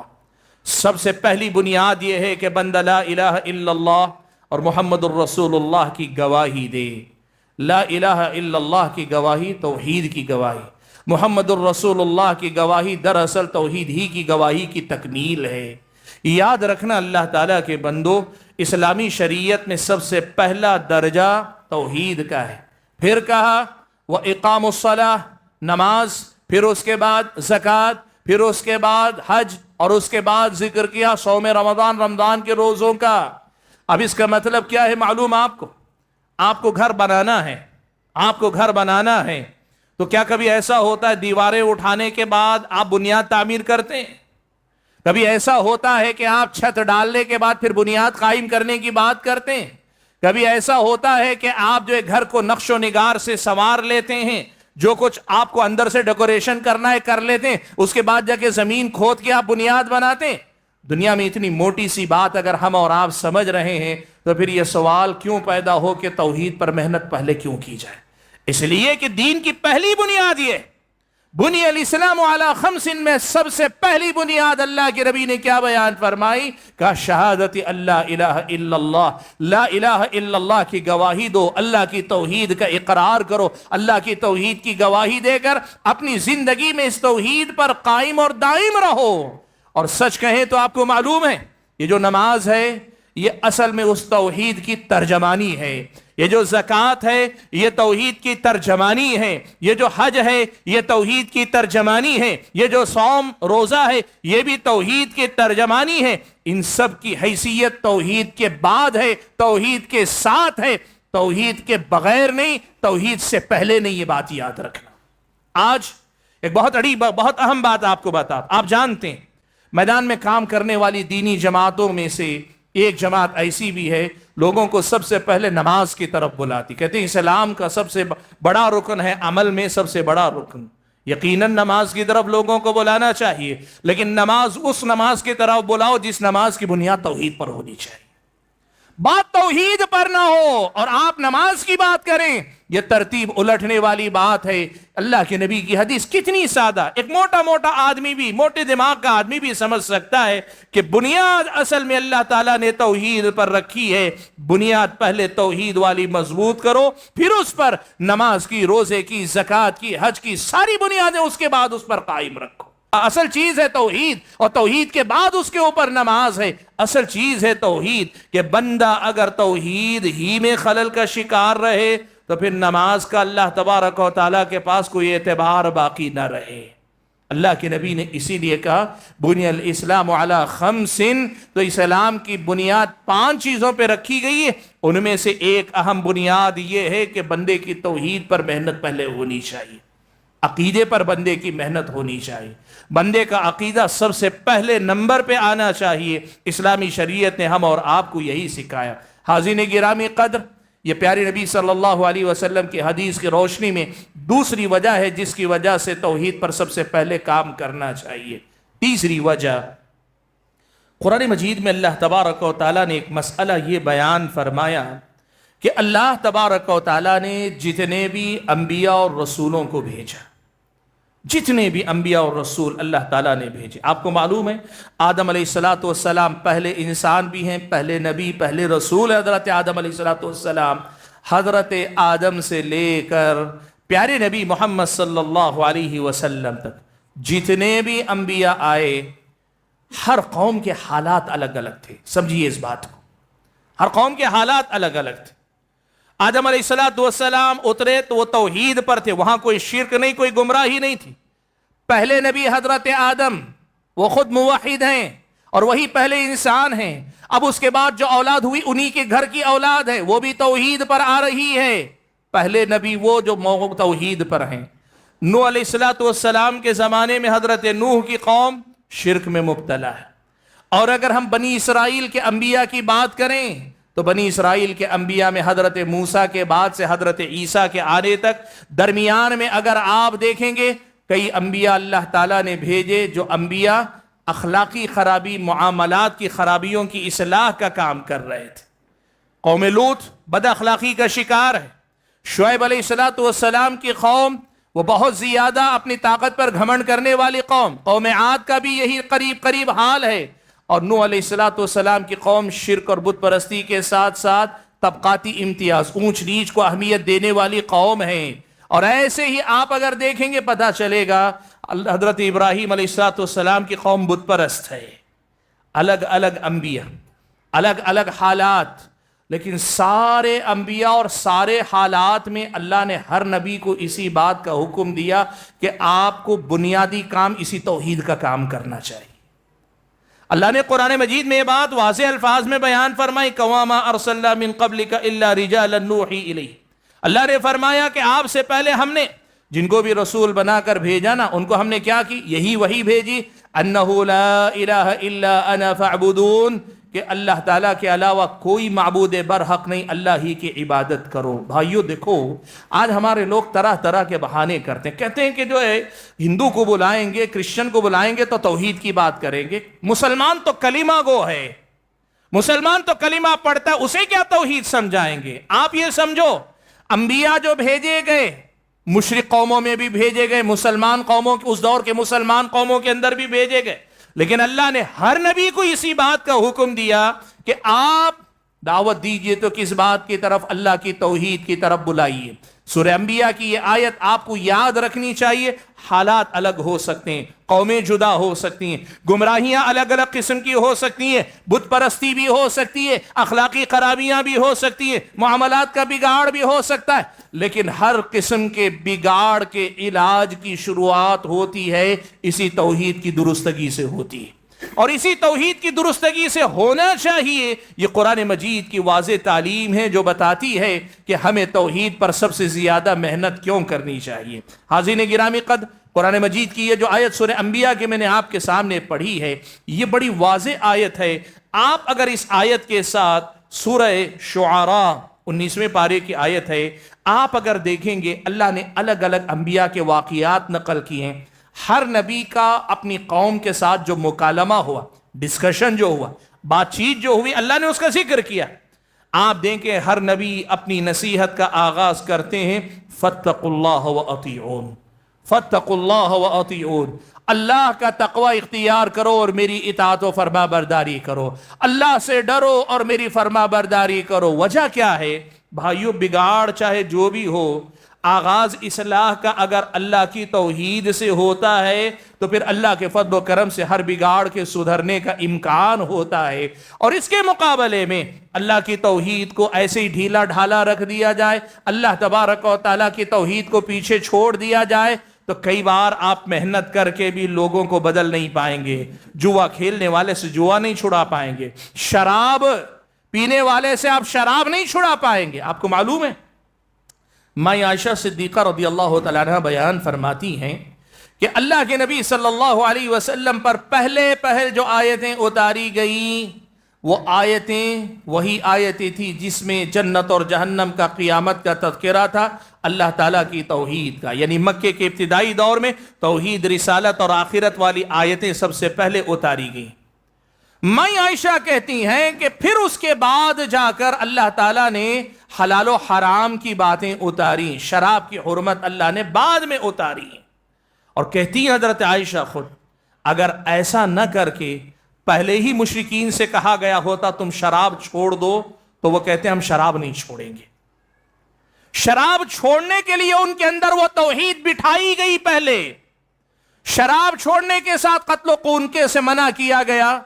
سب سے پہلی بنیاد یہ ہے کہ بندہ لا الہ الا اللہ اور محمد الرسول اللہ کی گواہی دے. لا الہ الا اللہ کی گواہی توحید کی گواہی, محمد الرسول اللہ کی گواہی دراصل توحید ہی کی گواہی کی تکمیل ہے. یاد رکھنا اللہ تعالیٰ کے بندو, اسلامی شریعت میں سب سے پہلا درجہ توحید کا ہے. پھر کہا وَإِقَامُ الصَّلَاةِ, نماز, پھر اس کے بعد زکوٰۃ, پھر اس کے بعد حج, اور اس کے بعد ذکر کیا صوم رمضان, رمضان کے روزوں کا. اب اس کا مطلب کیا ہے معلوم آپ کو گھر بنانا ہے, آپ کو گھر بنانا ہے تو کیا کبھی ایسا ہوتا ہے دیواریں اٹھانے کے بعد آپ بنیاد تعمیر کرتے ہیں؟ کبھی ایسا ہوتا ہے کہ آپ چھت ڈالنے کے بعد پھر بنیاد قائم کرنے کی بات کرتے ہیں؟ کبھی ایسا ہوتا ہے کہ آپ جو ہے گھر کو نقش و نگار سے سنوار لیتے ہیں, جو کچھ آپ کو اندر سے ڈیکوریشن کرنا ہے کر لیتے ہیں, اس کے بعد جا کے زمین کھود کے آپ بنیاد بناتے ہیں؟ دنیا میں اتنی موٹی سی بات اگر ہم اور آپ سمجھ رہے ہیں تو پھر یہ سوال کیوں پیدا ہو کہ توحید پر محنت پہلے کیوں کی جائے؟ اس لیے کہ دین کی پہلی بنیاد یہ بنی الاسلام علی خمس, میں سب سے پہلی بنیاد اللہ کے نبی نے کیا بیان فرمائی؟ کہ شہادت اللہ الہ الا اللہ, لا الہ الا اللہ کی گواہی دو, اللہ کی توحید کا اقرار کرو, اللہ کی توحید کی گواہی دے کر اپنی زندگی میں اس توحید پر قائم اور دائم رہو. اور سچ کہیں تو آپ کو معلوم ہے یہ جو نماز ہے یہ اصل میں اس توحید کی ترجمانی ہے، یہ جو زکوٰۃ ہے یہ توحید کی ترجمانی ہے، یہ جو حج ہے یہ توحید کی ترجمانی ہے، یہ جو صوم روزہ ہے یہ بھی توحید کی ترجمانی ہے۔ ان سب کی حیثیت توحید کے بعد ہے، توحید کے ساتھ ہے، توحید کے بغیر نہیں، توحید سے پہلے نہیں، یہ بات یاد رکھنا۔ آج ایک بہت اہم بات آپ کو آپ جانتے ہیں میدان میں کام کرنے والی دینی جماعتوں میں سے ایک جماعت ایسی بھی ہے لوگوں کو سب سے پہلے نماز کی طرف بلاتی، کہتے ہیں اسلام کا سب سے بڑا رکن ہے، عمل میں سب سے بڑا رکن۔ یقیناً نماز کی طرف لوگوں کو بلانا چاہیے، لیکن نماز اس نماز کی طرف بلاؤ جس نماز کی بنیاد توحید پر ہونی چاہیے۔ بات توحید پر نہ ہو اور آپ نماز کی بات کریں، یہ ترتیب الٹنے والی بات ہے۔ اللہ کے نبی کی حدیث کتنی سادہ، ایک موٹا آدمی بھی، موٹے دماغ کا آدمی بھی سمجھ سکتا ہے کہ بنیاد اصل میں اللہ تعالیٰ نے توحید پر رکھی ہے۔ بنیاد پہلے توحید والی مضبوط کرو، پھر اس پر نماز کی، روزے کی، زکوٰۃ کی، حج کی ساری بنیادیں اس کے بعد اس پر قائم رکھو۔ اصل چیز ہے توحید، اور توحید کے بعد اس کے اوپر نماز ہے۔ اصل چیز ہے توحید کہ بندہ اگر توحید ہی میں خلل کا شکار رہے تو پھر نماز کا اللہ تبارک و تعالیٰ کے پاس کوئی اعتبار باقی نہ رہے۔ اللہ کے نبی نے اسی لیے کہا بنی الاسلام علی خمس، تو اسلام کی بنیاد 5 چیزوں پہ رکھی گئی ہے۔ ان میں سے ایک اہم بنیاد یہ ہے کہ بندے کی توحید پر محنت پہلے ہونی چاہیے، عقیدے پر بندے کی محنت ہونی چاہیے، بندے کا عقیدہ سب سے پہلے نمبر پہ آنا چاہیے۔ اسلامی شریعت نے ہم اور آپ کو یہی سکھایا۔ حاضرین گرامی قدر، یہ پیارے نبی صلی اللہ علیہ وسلم کی حدیث کی روشنی میں دوسری وجہ ہے جس کی وجہ سے توحید پر سب سے پہلے کام کرنا چاہیے۔ تیسری وجہ، قرآن مجید میں اللہ تبارک و تعالیٰ نے ایک مسئلہ یہ بیان فرمایا کہ اللہ تبارک و تعالیٰ نے جتنے بھی انبیاء اور رسولوں کو بھیجا، جتنے بھی انبیاء اور رسول اللہ تعالیٰ نے بھیجے، آپ کو معلوم ہے آدم علیہ السلام پہلے انسان بھی ہیں، پہلے نبی، پہلے رسول حضرت آدم علیہ السلام۔ حضرت آدم سے لے کر پیارے نبی محمد صلی اللہ علیہ وسلم تک جتنے بھی انبیاء آئے، ہر قوم کے حالات الگ الگ تھے۔ سمجھیے اس بات کو، ہر قوم کے حالات الگ الگ تھے۔ آدم علیہ السلام اترے تو وہ توحید پر تھے، وہاں کوئی شرک نہیں، کوئی گمراہی نہیں تھی۔ پہلے نبی حضرت آدم، وہ خود موحد ہیں اور وہی پہلے انسان ہیں۔ اب اس کے بعد جو اولاد ہوئی انہی کے گھر کی اولاد ہے، وہ بھی توحید پر آ رہی ہے۔ پہلے نبی وہ جو توحید پر ہیں۔ نوح علیہ السلام کے زمانے میں حضرت نوح کی قوم شرک میں مبتلا ہے۔ اور اگر ہم بنی اسرائیل کے انبیاء کی بات کریں تو بنی اسرائیل کے انبیاء میں حضرت موسیٰ کے بعد سے حضرت عیسیٰ کے آنے تک درمیان میں اگر آپ دیکھیں گے کئی انبیاء اللہ تعالیٰ نے بھیجے جو انبیاء اخلاقی خرابی، معاملات کی خرابیوں کی اصلاح کا کام کر رہے تھے۔ قوم لوط بد اخلاقی کا شکار ہے۔ شعیب علیہ السلام کی قوم وہ بہت زیادہ اپنی طاقت پر گھمنڈ کرنے والی قوم۔ قوم عاد کا بھی یہی قریب حال ہے۔ اور نوح علیہ السلام کی قوم شرک اور بت پرستی کے ساتھ ساتھ طبقاتی امتیاز، اونچ نیچ کو اہمیت دینے والی قوم ہے۔ اور ایسے ہی آپ اگر دیکھیں گے پتہ چلے گا حضرت ابراہیم علیہ السلام کی قوم بت پرست ہے۔ الگ الگ انبیاء، الگ الگ حالات، لیکن سارے انبیاء اور سارے حالات میں اللہ نے ہر نبی کو اسی بات کا حکم دیا کہ آپ کو بنیادی کام اسی توحید کا کام کرنا چاہیے۔ اللہ نے قرآن مجید میں یہ بات واضح الفاظ میں بیان فرمائی، وَمَا أَرْسَلْنَا مِن قَبْلِكَ إِلَّا رِجَالًا نُوحِي إِلَيْهِ۔ اللہ نے فرمایا کہ آپ سے پہلے ہم نے جن کو بھی رسول بنا کر بھیجا نا، ان کو ہم نے کیا کی؟ یہی وہی بھیجی، أَنَّهُ لَا إِلَهَ إِلَّا أَنَا فَاعْبُدُونِ، کہ اللہ تعالیٰ کے علاوہ کوئی معبود برحق نہیں، اللہ ہی کی عبادت کرو۔ بھائیو دیکھو، آج ہمارے لوگ طرح طرح کے بہانے کرتے ہیں، کہتے ہیں کہ جو ہے ہندو کو بلائیں گے، کرسچن کو بلائیں گے تو توحید کی بات کریں گے۔ مسلمان تو کلمہ گو ہے، مسلمان تو کلمہ پڑھتا ہے، اسے کیا توحید سمجھائیں گے؟ آپ یہ سمجھو انبیاء جو بھیجے گئے مشرک قوموں میں بھی بھیجے گئے، مسلمان قوموں اس دور کے مسلمان قوموں کے اندر بھی بھیجے گئے، لیکن اللہ نے ہر نبی کو اسی بات کا حکم دیا کہ آپ دعوت دیجئے تو کس بات کی طرف؟ اللہ کی توحید کی طرف بلائیے۔ سورہ انبیاء کی یہ آیت آپ کو یاد رکھنی چاہیے۔ حالات الگ ہو سکتے ہیں، قومیں جدا ہو سکتی ہیں، گمراہیاں الگ الگ قسم کی ہو سکتی ہیں، بت پرستی بھی ہو سکتی ہے، اخلاقی خرابیاں بھی ہو سکتی ہیں، معاملات کا بگاڑ بھی ہو سکتا ہے، لیکن ہر قسم کے بگاڑ کے علاج کی شروعات ہوتی ہے اسی توحید کی درستگی سے ہوتی ہے، اور اسی توحید کی درستگی سے ہونا چاہیے۔ یہ قرآن مجید کی واضح تعلیم ہے جو بتاتی ہے کہ ہمیں توحید پر سب سے زیادہ محنت کیوں کرنی چاہیے۔ حاضرین گرامی قدر، قرآن مجید کی یہ جو آیت سورہ انبیاء کے میں نے آپ کے سامنے پڑھی ہے، یہ بڑی واضح آیت ہے۔ آپ اگر اس آیت کے ساتھ سورہ شعراء 19ویں پارے کی آیت ہے، آپ اگر دیکھیں گے اللہ نے الگ الگ انبیاء کے واقعات نقل کیے ہیں۔ ہر نبی کا اپنی قوم کے ساتھ جو مکالمہ ہوا، ڈسکشن جو ہوا، بات چیت جو ہوئی، اللہ نے اس کا ذکر کیا۔ آپ دیکھیں ہر نبی اپنی نصیحت کا آغاز کرتے ہیں فاتقوا اللہ واطیعون، فاتقوا اللہ واطیعون، اللہ کا تقوی اختیار کرو اور میری اطاعت و فرما برداری کرو، اللہ سے ڈرو اور میری فرما برداری کرو۔ وجہ کیا ہے بھائیو؟ بگاڑ چاہے جو بھی ہو، آغاز اصلاح کا اگر اللہ کی توحید سے ہوتا ہے تو پھر اللہ کے فضل و کرم سے ہر بگاڑ کے سدھرنے کا امکان ہوتا ہے۔ اور اس کے مقابلے میں اللہ کی توحید کو ایسے ہی ڈھیلا ڈھالا رکھ دیا جائے، اللہ تبارک و تعالیٰ کی توحید کو پیچھے چھوڑ دیا جائے تو کئی بار آپ محنت کر کے بھی لوگوں کو بدل نہیں پائیں گے۔ جوا کھیلنے والے سے جوا نہیں چھڑا پائیں گے، شراب پینے والے سے آپ شراب نہیں چھڑا پائیں گے۔ آپ کو معلوم ہے ماں عائشہ صدیقہ رضی اللہ تعالیٰ عنہ بیان فرماتی ہیں کہ اللہ کے نبی صلی اللہ علیہ وسلم پر پہل جو آیتیں اتاری گئیں وہ آیتیں وہی آیتیں تھی جس میں جنت اور جہنم کا، قیامت کا تذکرہ تھا، اللہ تعالیٰ کی توحید کا۔ یعنی مکے کے ابتدائی دور میں توحید، رسالت اور آخرت والی آیتیں سب سے پہلے اتاری گئیں۔ ماں عائشہ کہتی ہیں کہ پھر اس کے بعد جا کر اللہ تعالیٰ نے حلال و حرام کی باتیں اتاری، شراب کی حرمت اللہ نے بعد میں اتاری۔ اور کہتی ہیں حضرت عائشہ خود، اگر ایسا نہ کر کے پہلے ہی مشرکین سے کہا گیا ہوتا تم شراب چھوڑ دو تو وہ کہتے ہیں ہم شراب نہیں چھوڑیں گے۔ شراب چھوڑنے کے لیے ان کے اندر وہ توحید بٹھائی گئی پہلے۔ شراب چھوڑنے کے ساتھ قتل و خون کے سے منع کیا گیا۔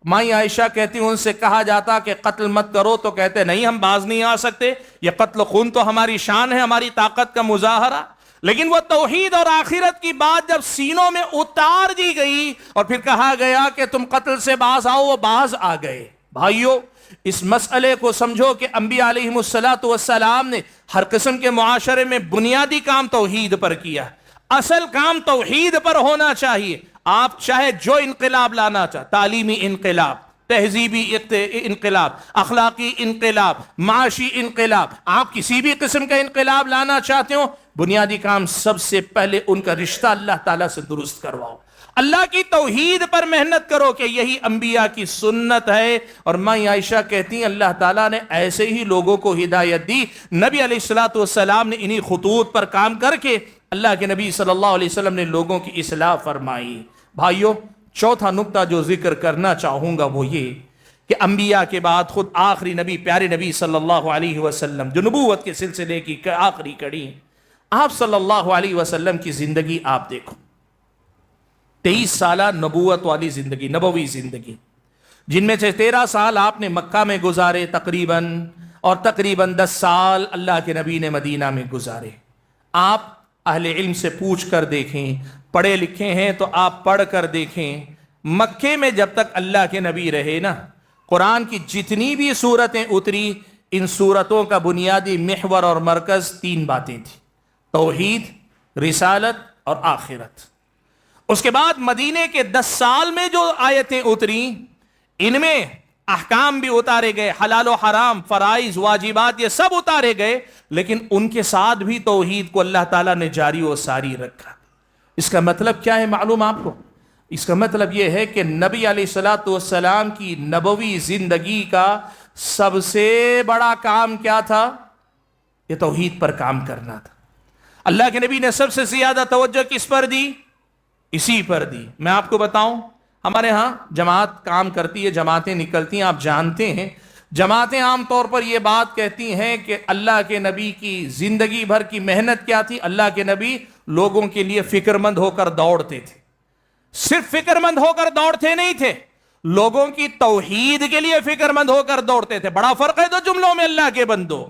ماں عائشہ کہتی ان سے کہا جاتا کہ قتل مت کرو تو کہتے نہیں ہم باز نہیں آ سکتے، یہ قتل و خون تو ہماری شان ہے، ہماری طاقت کا مظاہرہ۔ لیکن وہ توحید اور آخرت کی بات جب سینوں میں اتار دی گئی اور پھر کہا گیا کہ تم قتل سے باز آؤ، وہ باز آ گئے۔ بھائیو اس مسئلے کو سمجھو کہ انبیاء علیہم السلام نے ہر قسم کے معاشرے میں بنیادی کام توحید پر کیا۔ اصل کام توحید پر ہونا چاہیے۔ آپ چاہے جو انقلاب لانا چاہے، تعلیمی انقلاب، تہذیبی انقلاب، اخلاقی انقلاب، معاشی انقلاب، آپ کسی بھی قسم کا انقلاب لانا چاہتے ہو، بنیادی کام سب سے پہلے ان کا رشتہ اللہ تعالیٰ سے درست کرواؤ، اللہ کی توحید پر محنت کرو کہ یہی انبیاء کی سنت ہے۔ اور ماں عائشہ کہتی ہیں اللہ تعالیٰ نے ایسے ہی لوگوں کو ہدایت دی۔ نبی علیہ السلام نے انہی خطوط پر کام کر کے اللہ کے نبی صلی اللہ علیہ وسلم نے لوگوں کی اصلاح فرمائی۔ بھائیو چوتھا نقطہ جو ذکر کرنا چاہوں گا وہ یہ کہ انبیاء کے بعد خود آخری نبی، پیارے نبی صلی اللہ علیہ وسلم جو نبوت کے سلسلے کی آخری کڑی، آپ صلی اللہ علیہ وسلم کی زندگی آپ دیکھو، 23 سالہ نبوت والی زندگی، نبوی زندگی، جن میں سے 13 سال آپ نے مکہ میں گزارے تقریباً، اور تقریباً 10 سال اللہ کے نبی نے مدینہ میں گزارے۔ آپ اہل علم سے پوچھ کر دیکھیں، پڑھے لکھے ہیں تو آپ پڑھ کر دیکھیں، مکے میں جب تک اللہ کے نبی رہے نا، قرآن کی جتنی بھی سورتیں اتری، ان سورتوں کا بنیادی محور اور مرکز 3 باتیں تھیں: توحید، رسالت اور آخرت۔ اس کے بعد مدینے کے 10 سال میں جو آیتیں اتری، ان میں احکام بھی اتارے گئے، حلال و حرام، فرائض، واجبات، یہ سب اتارے گئے، لیکن ان کے ساتھ بھی توحید کو اللہ تعالیٰ نے جاری و ساری رکھا۔ اس کا مطلب کیا ہے معلوم آپ کو؟ اس کا مطلب یہ ہے کہ نبی علیہ السلام کی نبوی زندگی کا سب سے بڑا کام کیا تھا؟ یہ توحید پر کام کرنا تھا۔ اللہ کے نبی نے سب سے زیادہ توجہ کس پر دی؟ اسی پر دی۔ میں آپ کو بتاؤں، ہمارے ہاں جماعت کام کرتی ہے، جماعتیں نکلتی ہیں، آپ جانتے ہیں جماعتیں عام طور پر یہ بات کہتی ہیں کہ اللہ کے نبی کی زندگی بھر کی محنت کیا تھی؟ اللہ کے نبی لوگوں کے لیے فکر مند ہو کر دوڑتے تھے. صرف فکر مند ہو کر دوڑتے نہیں تھے، لوگوں کی توحید کے لیے فکر مند ہو کر دوڑتے تھے. بڑا فرق ہے دو جملوں میں اللہ کے بندو.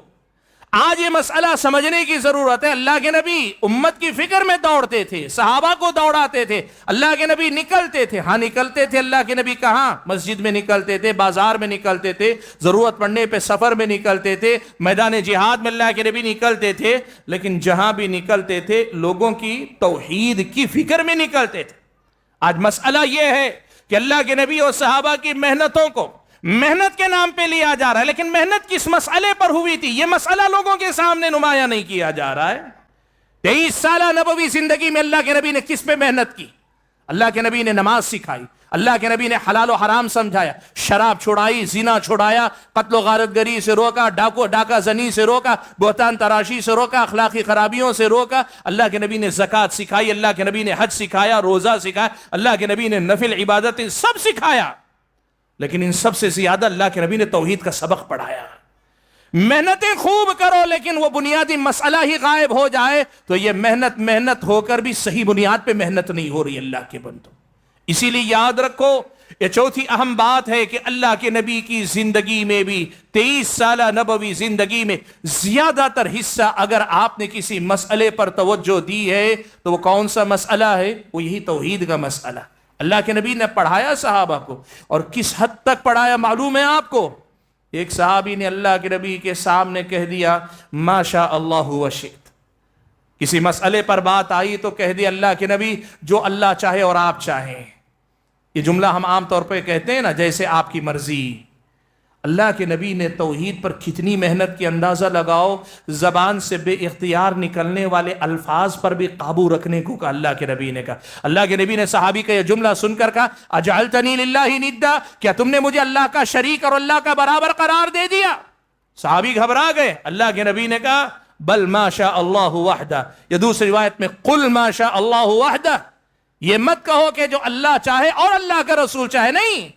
آج یہ مسئلہ سمجھنے کی ضرورت ہے. اللہ کے نبی امت کی فکر میں دوڑتے تھے، صحابہ کو دوڑاتے تھے. اللہ کے نبی نکلتے تھے، ہاں نکلتے تھے. اللہ کے نبی کہاں؟ مسجد میں نکلتے تھے، بازار میں نکلتے تھے، ضرورت پڑنے پہ سفر میں نکلتے تھے، میدان جہاد میں اللہ کے نبی نکلتے تھے. لیکن جہاں بھی نکلتے تھے لوگوں کی توحید کی فکر میں نکلتے تھے. آج مسئلہ یہ ہے کہ اللہ کے نبی اور صحابہ کی محنتوں کو محنت کے نام پہ لیا جا رہا ہے، لیکن محنت کس مسئلے پر ہوئی تھی یہ مسئلہ لوگوں کے سامنے نمایاں نہیں کیا جا رہا ہے. 23 سالہ نبوی زندگی میں اللہ کے نبی نے کس پہ محنت کی؟ اللہ کے نبی نے نماز سکھائی، اللہ کے نبی نے حلال و حرام سمجھایا، شراب چھڑائی، زنا چھڑایا، قتل و غارت گری سے روکا، ڈاکہ زنی سے روکا، بہتان تراشی سے روکا، اخلاقی خرابیوں سے روکا. اللہ کے نبی نے زکوٰۃ سکھائی، اللہ کے نبی نے حج سکھایا، روزہ سکھایا، اللہ کے نبی نے نفل عبادتیں سب سکھایا. لیکن ان سب سے زیادہ اللہ کے نبی نے توحید کا سبق پڑھایا. محنتیں خوب کرو لیکن وہ بنیادی مسئلہ ہی غائب ہو جائے تو یہ محنت ہو کر بھی صحیح بنیاد پہ محنت نہیں ہو رہی اللہ کے بندو. اسی لیے یاد رکھو یہ چوتھی اہم بات ہے کہ اللہ کے نبی کی زندگی میں بھی 23 سالہ نبوی زندگی میں زیادہ تر حصہ اگر آپ نے کسی مسئلے پر توجہ دی ہے تو وہ کون سا مسئلہ ہے؟ وہ یہی توحید کا مسئلہ. اللہ کے نبی نے پڑھایا صحابہ کو، اور کس حد تک پڑھایا معلوم ہے آپ کو؟ ایک صحابی نے اللہ کے نبی کے سامنے کہہ دیا ما شاء اللہ و شئت. کسی مسئلے پر بات آئی تو کہہ دیا اللہ کے نبی جو اللہ چاہے اور آپ چاہیں. یہ جملہ ہم عام طور پہ کہتے ہیں نا، جیسے آپ کی مرضی. اللہ کے نبی نے توحید پر کتنی محنت کی اندازہ لگاؤ. زبان سے بے اختیار نکلنے والے الفاظ پر بھی قابو رکھنے کو کہا اللہ کے نبی نے. کہا اللہ کے نبی نے صحابی کا یہ جملہ سن کر کہا اجعلتنی للہ ندا، کیا تم نے مجھے اللہ کا شریک اور اللہ کا برابر قرار دے دیا؟ صحابی گھبرا گئے. اللہ کے نبی نے کہا بل ما شاء اللہ وحدہ. یہ دوسری روایت میں قل ما شاء اللہ وحدہ. یہ مت کہو کہ جو اللہ چاہے اور اللہ کا رسول چاہے، نہیں،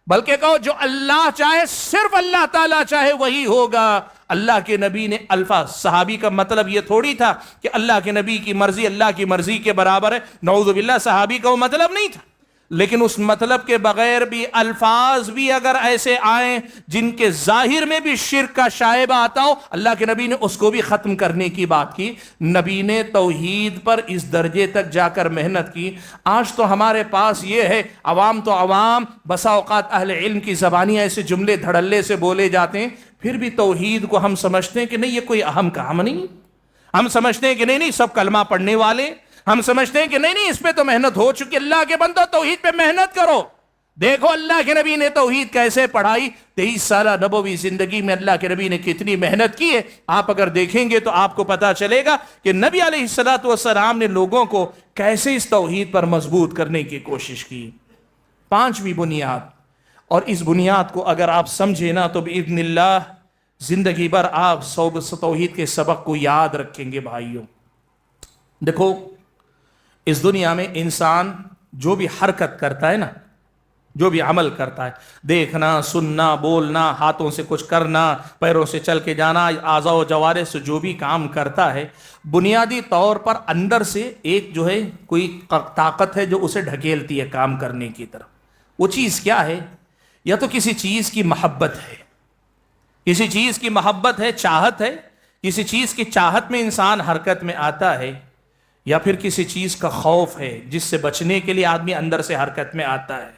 بلکہ کہو جو اللہ چاہے، صرف اللہ تعالیٰ چاہے وہی ہوگا. اللہ کے نبی نے الفاظ، صحابی کا مطلب یہ تھوڑی تھا کہ اللہ کے نبی کی مرضی اللہ کی مرضی کے برابر ہے، نعوذ باللہ، صحابی کا وہ مطلب نہیں تھا. لیکن اس مطلب کے بغیر بھی الفاظ بھی اگر ایسے آئیں جن کے ظاہر میں بھی شرک کا شائبہ آتا ہو، اللہ کے نبی نے اس کو بھی ختم کرنے کی بات کی. نبی نے توحید پر اس درجے تک جا کر محنت کی. آج تو ہمارے پاس یہ ہے، عوام تو عوام، بسا اوقات اہل علم کی زبانی ایسے جملے دھڑلے سے بولے جاتے ہیں، پھر بھی توحید کو ہم سمجھتے ہیں کہ نہیں یہ کوئی اہم کام نہیں. ہم سمجھتے ہیں کہ نہیں سب کلمہ پڑھنے والے. ہم سمجھتے ہیں کہ نہیں اس پہ تو محنت ہو چکی. اللہ کے بندو توحید پہ محنت کرو. دیکھو اللہ کے نبی نے توحید کیسے پڑھائی. 23 سالہ نبوی زندگی میں اللہ کے نبی نے کتنی محنت کی ہے. آپ اگر دیکھیں گے تو آپ کو پتا چلے گا کہ نبی علیہ الصلوۃ والسلام نے لوگوں کو کیسے اس توحید پر مضبوط کرنے کی کوشش کی. 5ویں بنیاد، اور اس بنیاد کو اگر آپ سمجھیں نا تو باذن اللہ زندگی بھر آپ توحید کے سبق کو یاد رکھیں گے. بھائیوں دیکھو، اس دنیا میں انسان جو بھی حرکت کرتا ہے نا، جو بھی عمل کرتا ہے، دیکھنا، سننا، بولنا، ہاتھوں سے کچھ کرنا، پیروں سے چل کے جانا، اعضاء و جوارح سے جو بھی کام کرتا ہے، بنیادی طور پر اندر سے ایک جو ہے کوئی طاقت ہے جو اسے ڈھکیلتی ہے کام کرنے کی طرف. وہ چیز کیا ہے؟ یا تو کسی چیز کی محبت ہے، کسی چیز کی محبت ہے، چاہت ہے، کسی چیز کی چاہت میں انسان حرکت میں آتا ہے، یا پھر کسی چیز کا خوف ہے جس سے بچنے کے لیے آدمی اندر سے حرکت میں آتا ہے،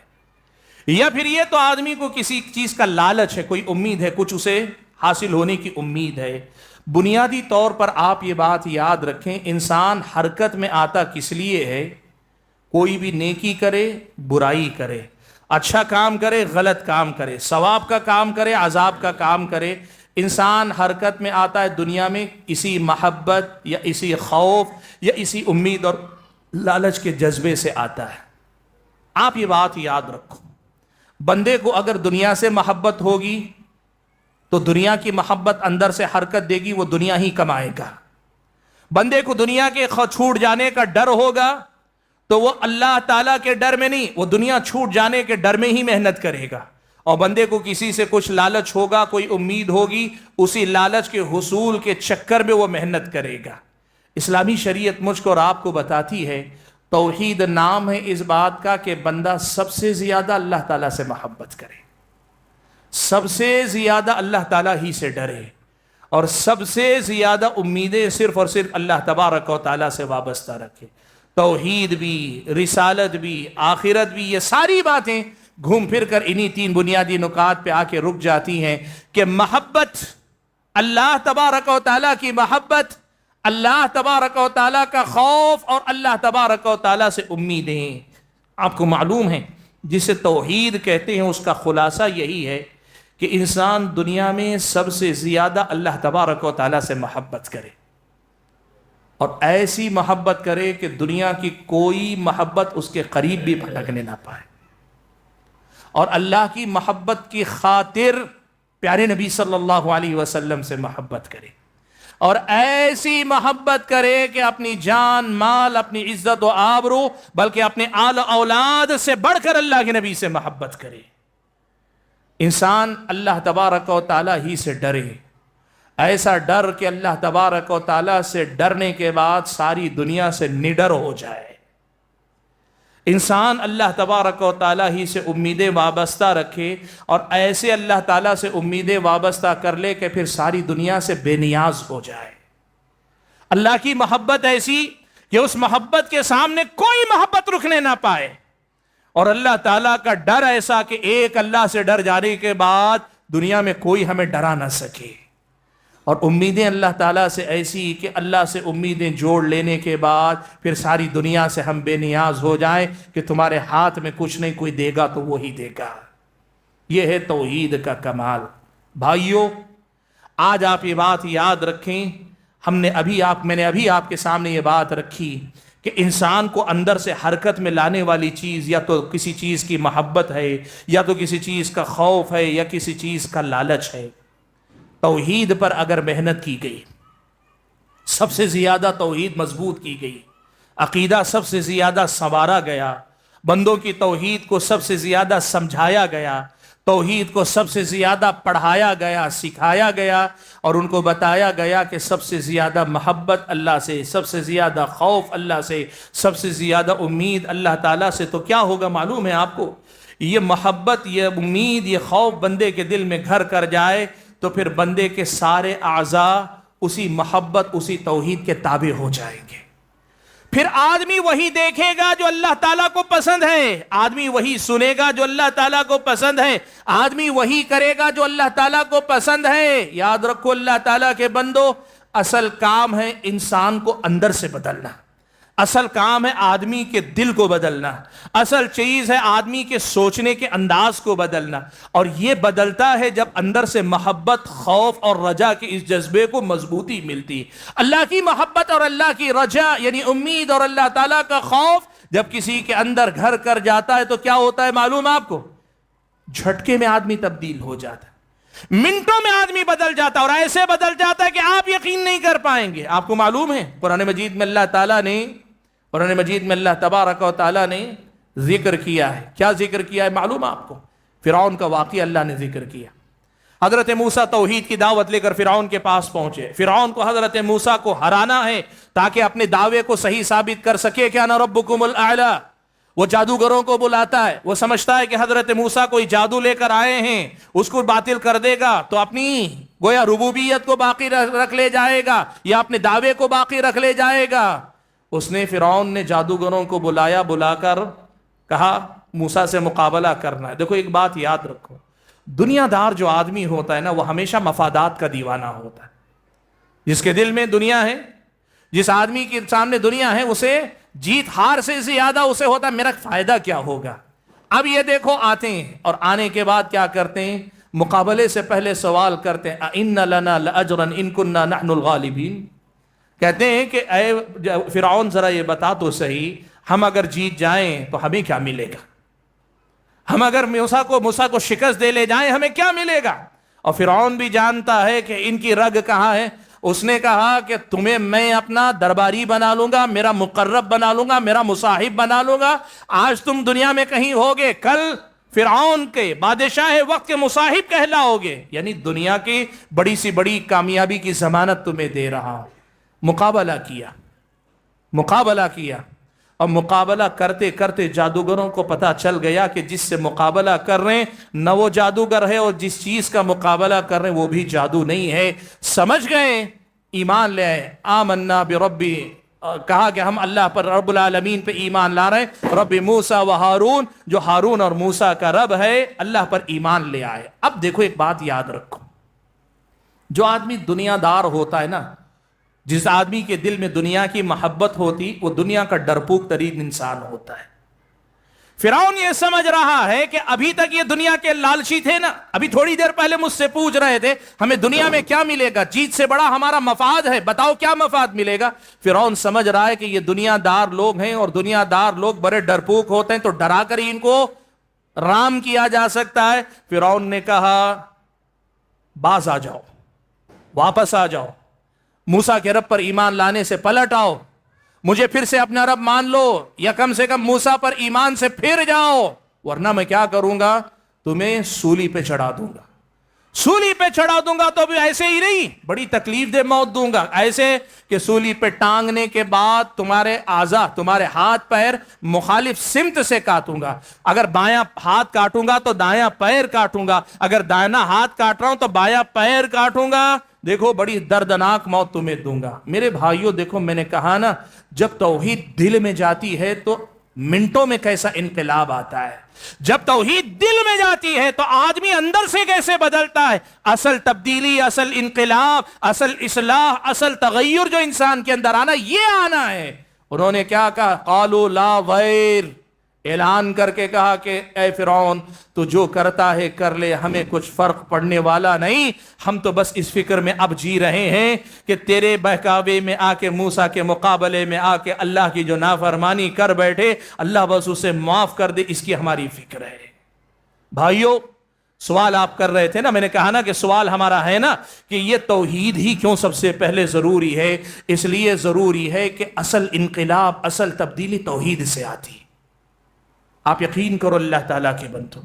یا پھر یہ تو آدمی کو کسی چیز کا لالچ ہے، کوئی امید ہے، کچھ اسے حاصل ہونے کی امید ہے. بنیادی طور پر آپ یہ بات یاد رکھیں، انسان حرکت میں آتا کس لیے ہے؟ کوئی بھی نیکی کرے، برائی کرے، اچھا کام کرے، غلط کام کرے، ثواب کا کام کرے، عذاب کا کام کرے، انسان حرکت میں آتا ہے دنیا میں اسی محبت یا اسی خوف یا اسی امید اور لالچ کے جذبے سے آتا ہے. آپ یہ بات یاد رکھو، بندے کو اگر دنیا سے محبت ہوگی تو دنیا کی محبت اندر سے حرکت دے گی، وہ دنیا ہی کمائے گا. بندے کو دنیا کے چھوٹ جانے کا ڈر ہوگا تو وہ اللہ تعالیٰ کے ڈر میں نہیں، وہ دنیا چھوٹ جانے کے ڈر میں ہی محنت کرے گا. اور بندے کو کسی سے کچھ لالچ ہوگا, کوئی امید ہوگی, اسی لالچ کے حصول کے چکر میں وہ محنت کرے گا. اسلامی شریعت مجھ کو اور آپ کو بتاتی ہے توحید نام ہے اس بات کا کہ بندہ سب سے زیادہ اللہ تعالیٰ سے محبت کرے, سب سے زیادہ اللہ تعالیٰ ہی سے ڈرے, اور سب سے زیادہ امیدیں صرف اور صرف اللہ تبارک و تعالیٰ سے وابستہ رکھے. توحید بھی, رسالت بھی, آخرت بھی, یہ ساری باتیں گھوم پھر کر انہی تین بنیادی نکات پہ آ کے رک جاتی ہیں کہ محبت, اللہ تبارک و تعالیٰ کی محبت, اللہ تبارک و تعالیٰ کا خوف, اور اللہ تبارک و تعالیٰ سے امیدیں. آپ کو معلوم ہے جسے توحید کہتے ہیں اس کا خلاصہ یہی ہے کہ انسان دنیا میں سب سے زیادہ اللہ تبارک و تعالیٰ سے محبت کرے, اور ایسی محبت کرے کہ دنیا کی کوئی محبت اس کے قریب بھی بھٹکنے نہ پائے, اور اللہ کی محبت کی خاطر پیارے نبی صلی اللہ علیہ وسلم سے محبت کرے, اور ایسی محبت کرے کہ اپنی جان مال, اپنی عزت و آبرو, بلکہ اپنے آل اولاد سے بڑھ کر اللہ کے نبی سے محبت کرے. انسان اللہ تبارک و تعالیٰ ہی سے ڈرے, ایسا ڈر کہ اللہ تبارک و تعالیٰ سے ڈرنے کے بعد ساری دنیا سے نڈر ہو جائے. انسان اللہ تبارک و تعالیٰ ہی سے امیدیں وابستہ رکھے, اور ایسے اللہ تعالیٰ سے امیدیں وابستہ کر لے کہ پھر ساری دنیا سے بے نیاز ہو جائے. اللہ کی محبت ایسی کہ اس محبت کے سامنے کوئی محبت رکنے نہ پائے, اور اللہ تعالیٰ کا ڈر ایسا کہ ایک اللہ سے ڈر جانے کے بعد دنیا میں کوئی ہمیں ڈرا نہ سکے. اور امیدیں اللہ تعالیٰ سے ایسی کہ اللہ سے امیدیں جوڑ لینے کے بعد پھر ساری دنیا سے ہم بے نیاز ہو جائیں کہ تمہارے ہاتھ میں کچھ نہیں, کوئی دے گا تو وہی دے گا. یہ ہے توحید کا کمال. بھائیو, آج آپ یہ بات یاد رکھیں, میں نے ابھی آپ کے سامنے یہ بات رکھی کہ انسان کو اندر سے حرکت میں لانے والی چیز یا تو کسی چیز کی محبت ہے, یا تو کسی چیز کا خوف ہے, یا کسی چیز کا لالچ ہے. توحید پر اگر محنت کی گئی, سب سے زیادہ توحید مضبوط کی گئی, عقیدہ سب سے زیادہ سنوارا گیا, بندوں کی توحید کو سب سے زیادہ سمجھایا گیا, توحید کو سب سے زیادہ پڑھایا گیا, سکھایا گیا, اور ان کو بتایا گیا کہ سب سے زیادہ محبت اللہ سے, سب سے زیادہ خوف اللہ سے, سب سے زیادہ امید اللہ تعالیٰ سے, تو کیا ہوگا معلوم ہے آپ کو؟ یہ محبت, یہ امید, یہ خوف بندے کے دل میں گھر کر جائے تو پھر بندے کے سارے اعضاء اسی محبت, اسی توحید کے تابع ہو جائیں گے. پھر آدمی وہی دیکھے گا جو اللہ تعالیٰ کو پسند ہے, آدمی وہی سنے گا جو اللہ تعالیٰ کو پسند ہے, آدمی وہی کرے گا جو اللہ تعالیٰ کو پسند ہے. یاد رکھو اللہ تعالیٰ کے بندو, اصل کام ہے انسان کو اندر سے بدلنا, اصل کام ہے آدمی کے دل کو بدلنا, اصل چیز ہے آدمی کے سوچنے کے انداز کو بدلنا, اور یہ بدلتا ہے جب اندر سے محبت, خوف اور رجا کے اس جذبے کو مضبوطی ملتی. اللہ کی محبت اور اللہ کی رجا یعنی امید اور اللہ تعالیٰ کا خوف جب کسی کے اندر گھر کر جاتا ہے تو کیا ہوتا ہے معلوم آپ کو؟ جھٹکے میں آدمی تبدیل ہو جاتا ہے, منٹوں میں آدمی بدل جاتا ہے, اور ایسے بدل جاتا ہے کہ آپ یقین نہیں کر پائیں گے. آپ کو معلوم ہے قرآن مجید میں اللہ تعالیٰ نے, قرآن مجید میں اللہ تبارک و تعالیٰ نے ذکر کیا ہے. کیا ذکر کیا ہے معلوم آپ کو؟ فرعون کا واقعہ اللہ نے ذکر کیا. حضرت موسیٰ توحید کی دعوت لے کر فرعون کے پاس پہنچے. فرعون کو حضرت موسیٰ کو ہرانا ہے تاکہ اپنے دعوے کو صحیح ثابت کر سکے کہ انا ربکم الاعلی. وہ جادوگروں کو بلاتا ہے, وہ سمجھتا ہے کہ حضرت موسیٰ کوئی جادو لے کر آئے ہیں, اس کو باطل کر دے گا تو اپنی گویا ربوبیت کو باقی رکھ لے جائے گا, یا اپنے دعوے کو باقی رکھ لے جائے گا. اس نے, فرعون نے جادوگروں کو بلایا, بلا کر کہا موسیٰ سے مقابلہ کرنا ہے. دیکھو ایک بات یاد رکھو, دنیا دار جو آدمی ہوتا ہے نا وہ ہمیشہ مفادات کا دیوانہ ہوتا ہے. جس کے دل میں دنیا ہے, جس آدمی کے سامنے دنیا ہے, اسے جیت ہار سے زیادہ اسے ہوتا ہے میرا فائدہ کیا ہوگا. اب یہ دیکھو آتے ہیں, اور آنے کے بعد کیا کرتے ہیں؟ مقابلے سے پہلے سوال کرتے ہیں اِنَّ لَنَا لَأَجْرًا إِن كُنَّا نَحْنُ الْغَالِبِينَ. کہتے ہیں کہ اے فرعون ذرا یہ بتا تو صحیح, ہم اگر جیت جائیں تو ہمیں کیا ملے گا؟ ہم اگر موسیٰ کو شکست دے لے جائیں ہمیں کیا ملے گا؟ اور فرعون بھی جانتا ہے کہ ان کی رگ کہاں ہے. اس نے کہا کہ تمہیں میں اپنا درباری بنا لوں گا, میرا مقرب بنا لوں گا, میرا مصاحب بنا لوں گا. آج تم دنیا میں کہیں ہوگے, کل فرعون کے بادشاہ وقت کے مصاحب کہلاؤ گے، یعنی دنیا کی بڑی سی بڑی کامیابی کی ضمانت تمہیں دے رہا ہوں۔ مقابلہ کیا اور مقابلہ کرتے کرتے جادوگروں کو پتا چل گیا کہ جس سے مقابلہ کر رہے ہیں نہ وہ جادوگر ہے، اور جس چیز کا مقابلہ کر رہے ہیں وہ بھی جادو نہیں ہے۔ سمجھ گئے، ایمان لے آئے، آمنا بربی، کہا کہ ہم اللہ پر رب العالمین پہ ایمان لا رہے ہیں، رب موسیٰ و ہارون، جو ہارون اور موسیٰ کا رب ہے، اللہ پر ایمان لے آئے۔ اب دیکھو ایک بات یاد رکھو، جو آدمی دنیا دار ہوتا ہے نا، جس آدمی کے دل میں دنیا کی محبت ہوتی، وہ دنیا کا ڈرپوک ترین انسان ہوتا ہے۔ فرعون یہ سمجھ رہا ہے کہ ابھی تک یہ دنیا کے لالچی تھے نا، ابھی تھوڑی دیر پہلے مجھ سے پوچھ رہے تھے ہمیں دنیا میں کیا ملے گا، جیت سے بڑا ہمارا مفاد ہے، بتاؤ کیا مفاد ملے گا۔ فرعون سمجھ رہا ہے کہ یہ دنیا دار لوگ ہیں، اور دنیا دار لوگ بڑے ڈرپوک ہوتے ہیں، تو ڈرا کر ہی ان کو رام کیا جا سکتا ہے۔ فرعون نے کہا باز آ جاؤ، واپس آ جاؤ، موسیٰ کے رب پر ایمان لانے سے پلٹ آؤ، مجھے پھر سے اپنا رب مان لو، یا کم سے کم موسیٰ پر ایمان سے پھر جاؤ، ورنہ میں کیا کروں گا، تمہیں سولی پہ چڑھا دوں گا۔ سولی پہ چڑھا دوں گا تو بھی ایسے ہی نہیں، بڑی تکلیف دہ موت دوں گا، ایسے کہ سولی پہ ٹانگنے کے بعد تمہارے اعضاء، تمہارے ہاتھ پیر مخالف سمت سے کاٹوں گا۔ اگر بایاں ہاتھ کاٹوں گا تو دایاں پیر کاٹوں گا، اگر دایاں ہاتھ کاٹ رہا ہوں تو بایاں پیر کاٹوں گا۔ دیکھو بڑی دردناک موت تمہیں دوں گا۔ میرے بھائیوں دیکھو، میں نے کہا نا، جب توحید دل میں جاتی ہے تو منٹوں میں کیسا انقلاب آتا ہے، جب توحید دل میں جاتی ہے تو آدمی اندر سے کیسے بدلتا ہے۔ اصل تبدیلی، اصل انقلاب، اصل اصلاح، اصل تغیر جو انسان کے اندر آنا، یہ آنا ہے۔ انہوں نے کیا کہا، قالوا لا ویر، اعلان کر کے کہا کہ اے فرعون تو جو کرتا ہے کر لے، ہمیں کچھ فرق پڑنے والا نہیں، ہم تو بس اس فکر میں اب جی رہے ہیں کہ تیرے بہکاوے میں آ کے، موسیٰ کے مقابلے میں آ کے اللہ کی جو نافرمانی کر بیٹھے، اللہ بس اسے معاف کر دے، اس کی ہماری فکر ہے۔ بھائیو سوال آپ کر رہے تھے نا، میں نے کہا نا کہ سوال ہمارا ہے نا کہ یہ توحید ہی کیوں سب سے پہلے ضروری ہے؟ اس لیے ضروری ہے کہ اصل انقلاب، اصل تبدیلی توحید سے آتی۔ آپ یقین کرو اللہ تعالیٰ کے بندو،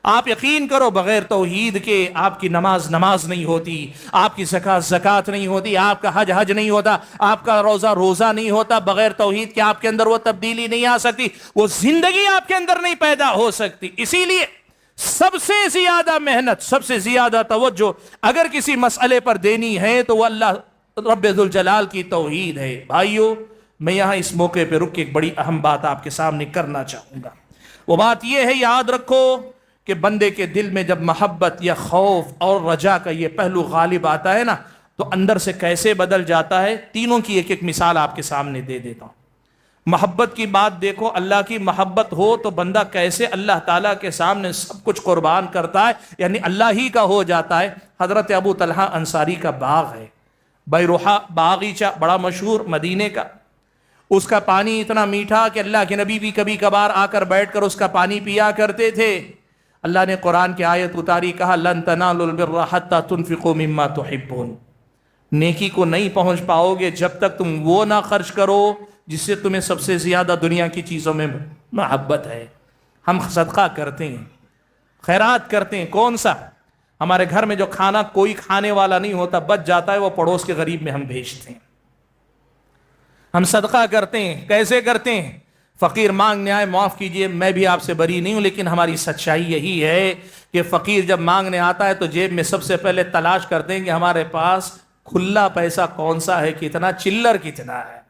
آپ یقین کرو بغیر توحید کے آپ کی نماز نہیں ہوتی، آپ کی زکوٰۃ نہیں ہوتی، آپ کا حج نہیں ہوتا، آپ کا روزہ نہیں ہوتا۔ بغیر توحید کے آپ کے اندر وہ تبدیلی نہیں آ سکتی، وہ زندگی آپ کے اندر نہیں پیدا ہو سکتی۔ اسی لیے سب سے زیادہ محنت، سب سے زیادہ توجہ اگر کسی مسئلے پر دینی ہے تو وہ اللہ رب ذوالجلال کی توحید ہے۔ بھائیو میں یہاں اس موقع پہ رک کے ایک بڑی اہم بات آپ کے سامنے کرنا چاہوں گا۔ وہ بات یہ ہے، یاد رکھو کہ بندے کے دل میں جب محبت یا خوف اور رجا کا یہ پہلو غالب آتا ہے نا، تو اندر سے کیسے بدل جاتا ہے۔ تینوں کی ایک ایک مثال آپ کے سامنے دے دیتا ہوں۔ محبت کی بات دیکھو، اللہ کی محبت ہو تو بندہ کیسے اللہ تعالیٰ کے سامنے سب کچھ قربان کرتا ہے، یعنی اللہ ہی کا ہو جاتا ہے۔ حضرت ابو طلحہ انصاری کا باغ ہے، بیروحہ باغیچہ، بڑا مشہور مدینے کا۔ اس کا پانی اتنا میٹھا کہ اللہ کے نبی بھی کبھی کبھار آ کر بیٹھ کر اس کا پانی پیا کرتے تھے۔ اللہ نے قرآن کی آیت اتاری، کہا لن تنالوا البر حتى تنفقوا مما تحبون، نیکی کو نہیں پہنچ پاؤ گے جب تک تم وہ نہ خرچ کرو جس سے تمہیں سب سے زیادہ دنیا کی چیزوں میں محبت ہے۔ ہم صدقہ کرتے ہیں، خیرات کرتے ہیں، کون سا؟ ہمارے گھر میں جو کھانا کوئی کھانے والا نہیں ہوتا، بچ جاتا ہے، وہ پڑوس کے غریب میں ہم بھیجتے ہیں۔ ہم صدقہ کرتے ہیں، کیسے کرتے ہیں؟ فقیر مانگنے آئے، معاف کیجئے میں بھی آپ سے بری نہیں ہوں، لیکن ہماری سچائی یہی ہے کہ فقیر جب مانگنے آتا ہے تو جیب میں سب سے پہلے تلاش کرتے ہیں کہ ہمارے پاس کھلا پیسہ کون سا ہے، کتنا چلر کتنا ہے۔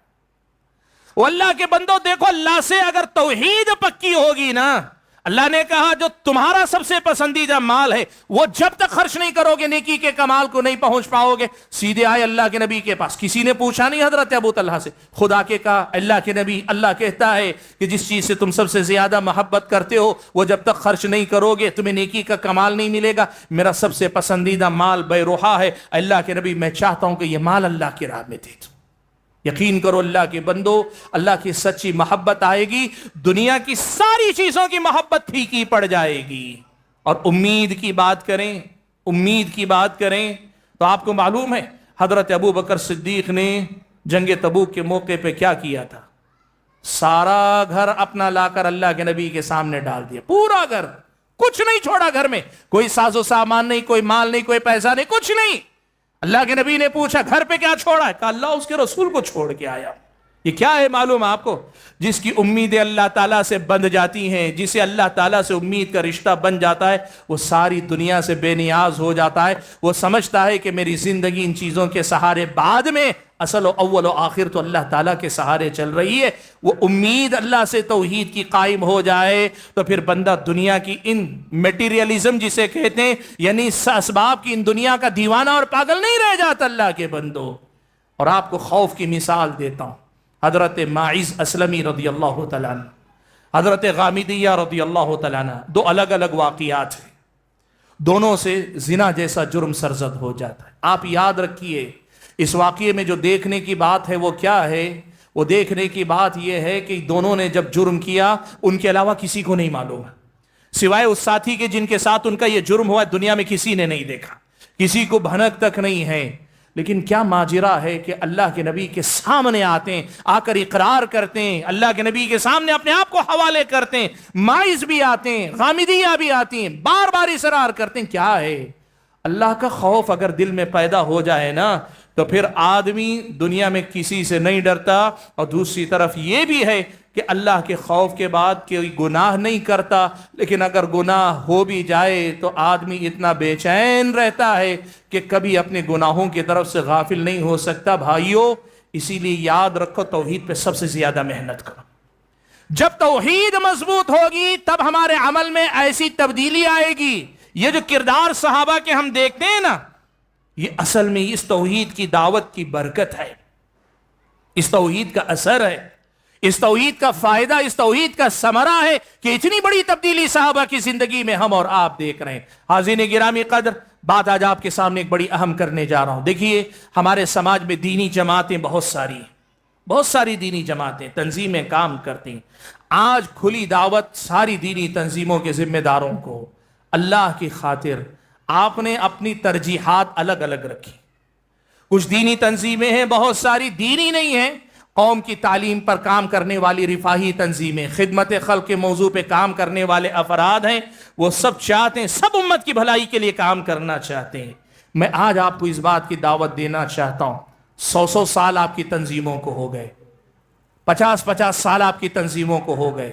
وہ اللہ کے بندوں دیکھو، اللہ سے اگر توحید پکی ہوگی نا، اللہ نے کہا جو تمہارا سب سے پسندیدہ مال ہے وہ جب تک خرچ نہیں کرو گے نیکی کے کمال کو نہیں پہنچ پاؤ گے۔ سیدھے آئے اللہ کے نبی کے پاس، کسی نے پوچھا نہیں حضرت ابو طلحہ سے، خدا کے کہا اللہ کے نبی، اللہ کہتا ہے کہ جس چیز سے تم سب سے زیادہ محبت کرتے ہو وہ جب تک خرچ نہیں کرو گے تمہیں نیکی کا کمال نہیں ملے گا۔ میرا سب سے پسندیدہ مال بیروحہ ہے، اللہ کے نبی میں چاہتا ہوں کہ یہ مال اللہ کی راہ میں دے دو۔ یقین کرو اللہ کے بندو، اللہ کی سچی محبت آئے گی، دنیا کی ساری چیزوں کی محبت پھیکی پڑ جائے گی۔ اور امید کی بات کریں، امید کی بات کریں تو آپ کو معلوم ہے حضرت ابو بکر صدیق نے جنگ تبوک کے موقع پہ کیا کیا تھا؟ سارا گھر اپنا لا کر اللہ کے نبی کے سامنے ڈال دیا، پورا گھر، کچھ نہیں چھوڑا گھر میں, کوئی ساز و سامان نہیں, کوئی مال نہیں, کوئی پیسہ نہیں, کچھ نہیں. اللہ کے نبی نے پوچھا گھر پہ کیا چھوڑا ہے؟ کہا اللہ اس کے رسول کو چھوڑ کے آیا. یہ کیا ہے معلوم آپ کو؟ جس کی امیدیں اللہ تعالیٰ سے بندھ جاتی ہیں, جسے اللہ تعالیٰ سے امید کا رشتہ بن جاتا ہے, وہ ساری دنیا سے بے نیاز ہو جاتا ہے. وہ سمجھتا ہے کہ میری زندگی ان چیزوں کے سہارے بعد میں, اصل و اول و آخر تو اللہ تعالیٰ کے سہارے چل رہی ہے. وہ امید اللہ سے توحید کی قائم ہو جائے تو پھر بندہ دنیا کی ان میٹیریلزم جسے کہتے ہیں, یعنی اسباب کی ان دنیا کا دیوانہ اور پاگل نہیں رہ جاتا اللہ کے بندو. اور آپ کو خوف کی مثال دیتا ہوں. حضرت ماعز اسلمی رضی اللہ تعالیٰ عنہ, حضرت غامدیہ رضی اللہ تعالیٰ عنہ, دو الگ الگ واقعات ہیں, دونوں سے زنا جیسا جرم سرزد ہو جاتا ہے. آپ یاد رکھیے اس واقعے میں جو دیکھنے کی بات ہے وہ کیا ہے؟ وہ دیکھنے کی بات یہ ہے کہ دونوں نے جب جرم کیا ان کے علاوہ کسی کو نہیں معلوم, سوائے اس ساتھی کے جن کے ساتھ ان کا یہ جرم ہوا دنیا میں کسی نے نہیں دیکھا, کسی کو بھنک تک نہیں ہے. لیکن کیا ماجرا ہے کہ اللہ کے نبی کے سامنے آتے ہیں, آ کر اقرار کرتے ہیں, اللہ کے نبی کے سامنے اپنے آپ کو حوالے کرتے ہیں. ماعز بھی آتے ہیں, غامدیہ بھی آتی ہیں, بار بار اصرار کرتے ہیں. کیا ہے؟ اللہ کا خوف اگر دل میں پیدا ہو جائے نا تو پھر آدمی دنیا میں کسی سے نہیں ڈرتا. اور دوسری طرف یہ بھی ہے کہ اللہ کے خوف کے بعد کوئی گناہ نہیں کرتا, لیکن اگر گناہ ہو بھی جائے تو آدمی اتنا بے چین رہتا ہے کہ کبھی اپنے گناہوں کی طرف سے غافل نہیں ہو سکتا. بھائیو, اسی لیے یاد رکھو توحید پہ سب سے زیادہ محنت کرو. جب توحید مضبوط ہوگی تب ہمارے عمل میں ایسی تبدیلی آئے گی. یہ جو کردار صحابہ کے ہم دیکھتے ہیں نا, یہ اصل میں اس توحید کی دعوت کی برکت ہے, اس توحید کا اثر ہے, اس توحید کا فائدہ, اس توحید کا ثمرہ ہے کہ اتنی بڑی تبدیلی صحابہ کی زندگی میں ہم اور آپ دیکھ رہے ہیں. حاضرین گرامی قدر, بات آج آپ کے سامنے ایک بڑی اہم کرنے جا رہا ہوں. دیکھیے ہمارے سماج میں دینی جماعتیں بہت ساری ہیں, بہت ساری دینی جماعتیں, تنظیمیں کام کرتی ہیں. آج کھلی دعوت ساری دینی تنظیموں کے ذمہ داروں کو, اللہ کی خاطر آپ نے اپنی ترجیحات الگ الگ رکھی. کچھ دینی تنظیمیں ہیں, بہت ساری دینی نہیں ہیں, قوم کی تعلیم پر کام کرنے والی رفاہی تنظیمیں, خدمت خلق کے موضوع پہ کام کرنے والے افراد ہیں. وہ سب چاہتے ہیں, سب امت کی بھلائی کے لیے کام کرنا چاہتے ہیں. میں آج آپ کو اس بات کی دعوت دینا چاہتا ہوں, 100 سال آپ کی تنظیموں کو ہو گئے, 50 سال آپ کی تنظیموں کو ہو گئے,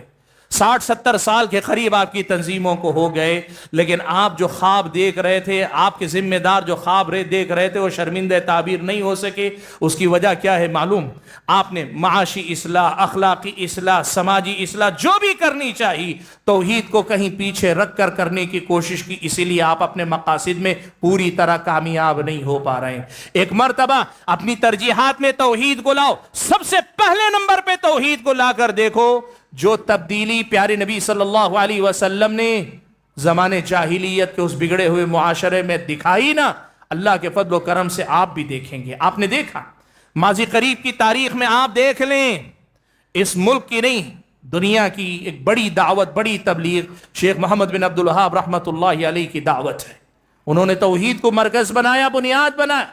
60-70 سال کے قریب آپ کی تنظیموں کو ہو گئے, لیکن آپ جو خواب دیکھ رہے تھے, آپ کے ذمہ دار جو خواب دیکھ رہے تھے, وہ شرمندہ تعبیر نہیں ہو سکے. اس کی وجہ کیا ہے معلوم؟ آپ نے معاشی اصلاح, اخلاقی اصلاح, سماجی اصلاح جو بھی کرنی چاہیے, توحید کو کہیں پیچھے رکھ کر کرنے کی کوشش کی. اسی لیے آپ اپنے مقاصد میں پوری طرح کامیاب نہیں ہو پا رہے ہیں. ایک مرتبہ اپنی ترجیحات میں توحید کو لاؤ, سب سے پہلے نمبر پہ توحید کو لا کر دیکھو. جو تبدیلی پیارے نبی صلی اللہ علیہ وسلم نے زمانے جاہلیت کے اس بگڑے ہوئے معاشرے میں دکھائی نا, اللہ کے فضل و کرم سے آپ بھی دیکھیں گے. آپ نے دیکھا, ماضی قریب کی تاریخ میں آپ دیکھ لیں, اس ملک کی نہیں دنیا کی ایک بڑی دعوت, بڑی تبلیغ شیخ محمد بن عبد الوہاب رحمۃ اللہ علیہ کی دعوت ہے. انہوں نے توحید کو مرکز بنایا, بنیاد بنایا.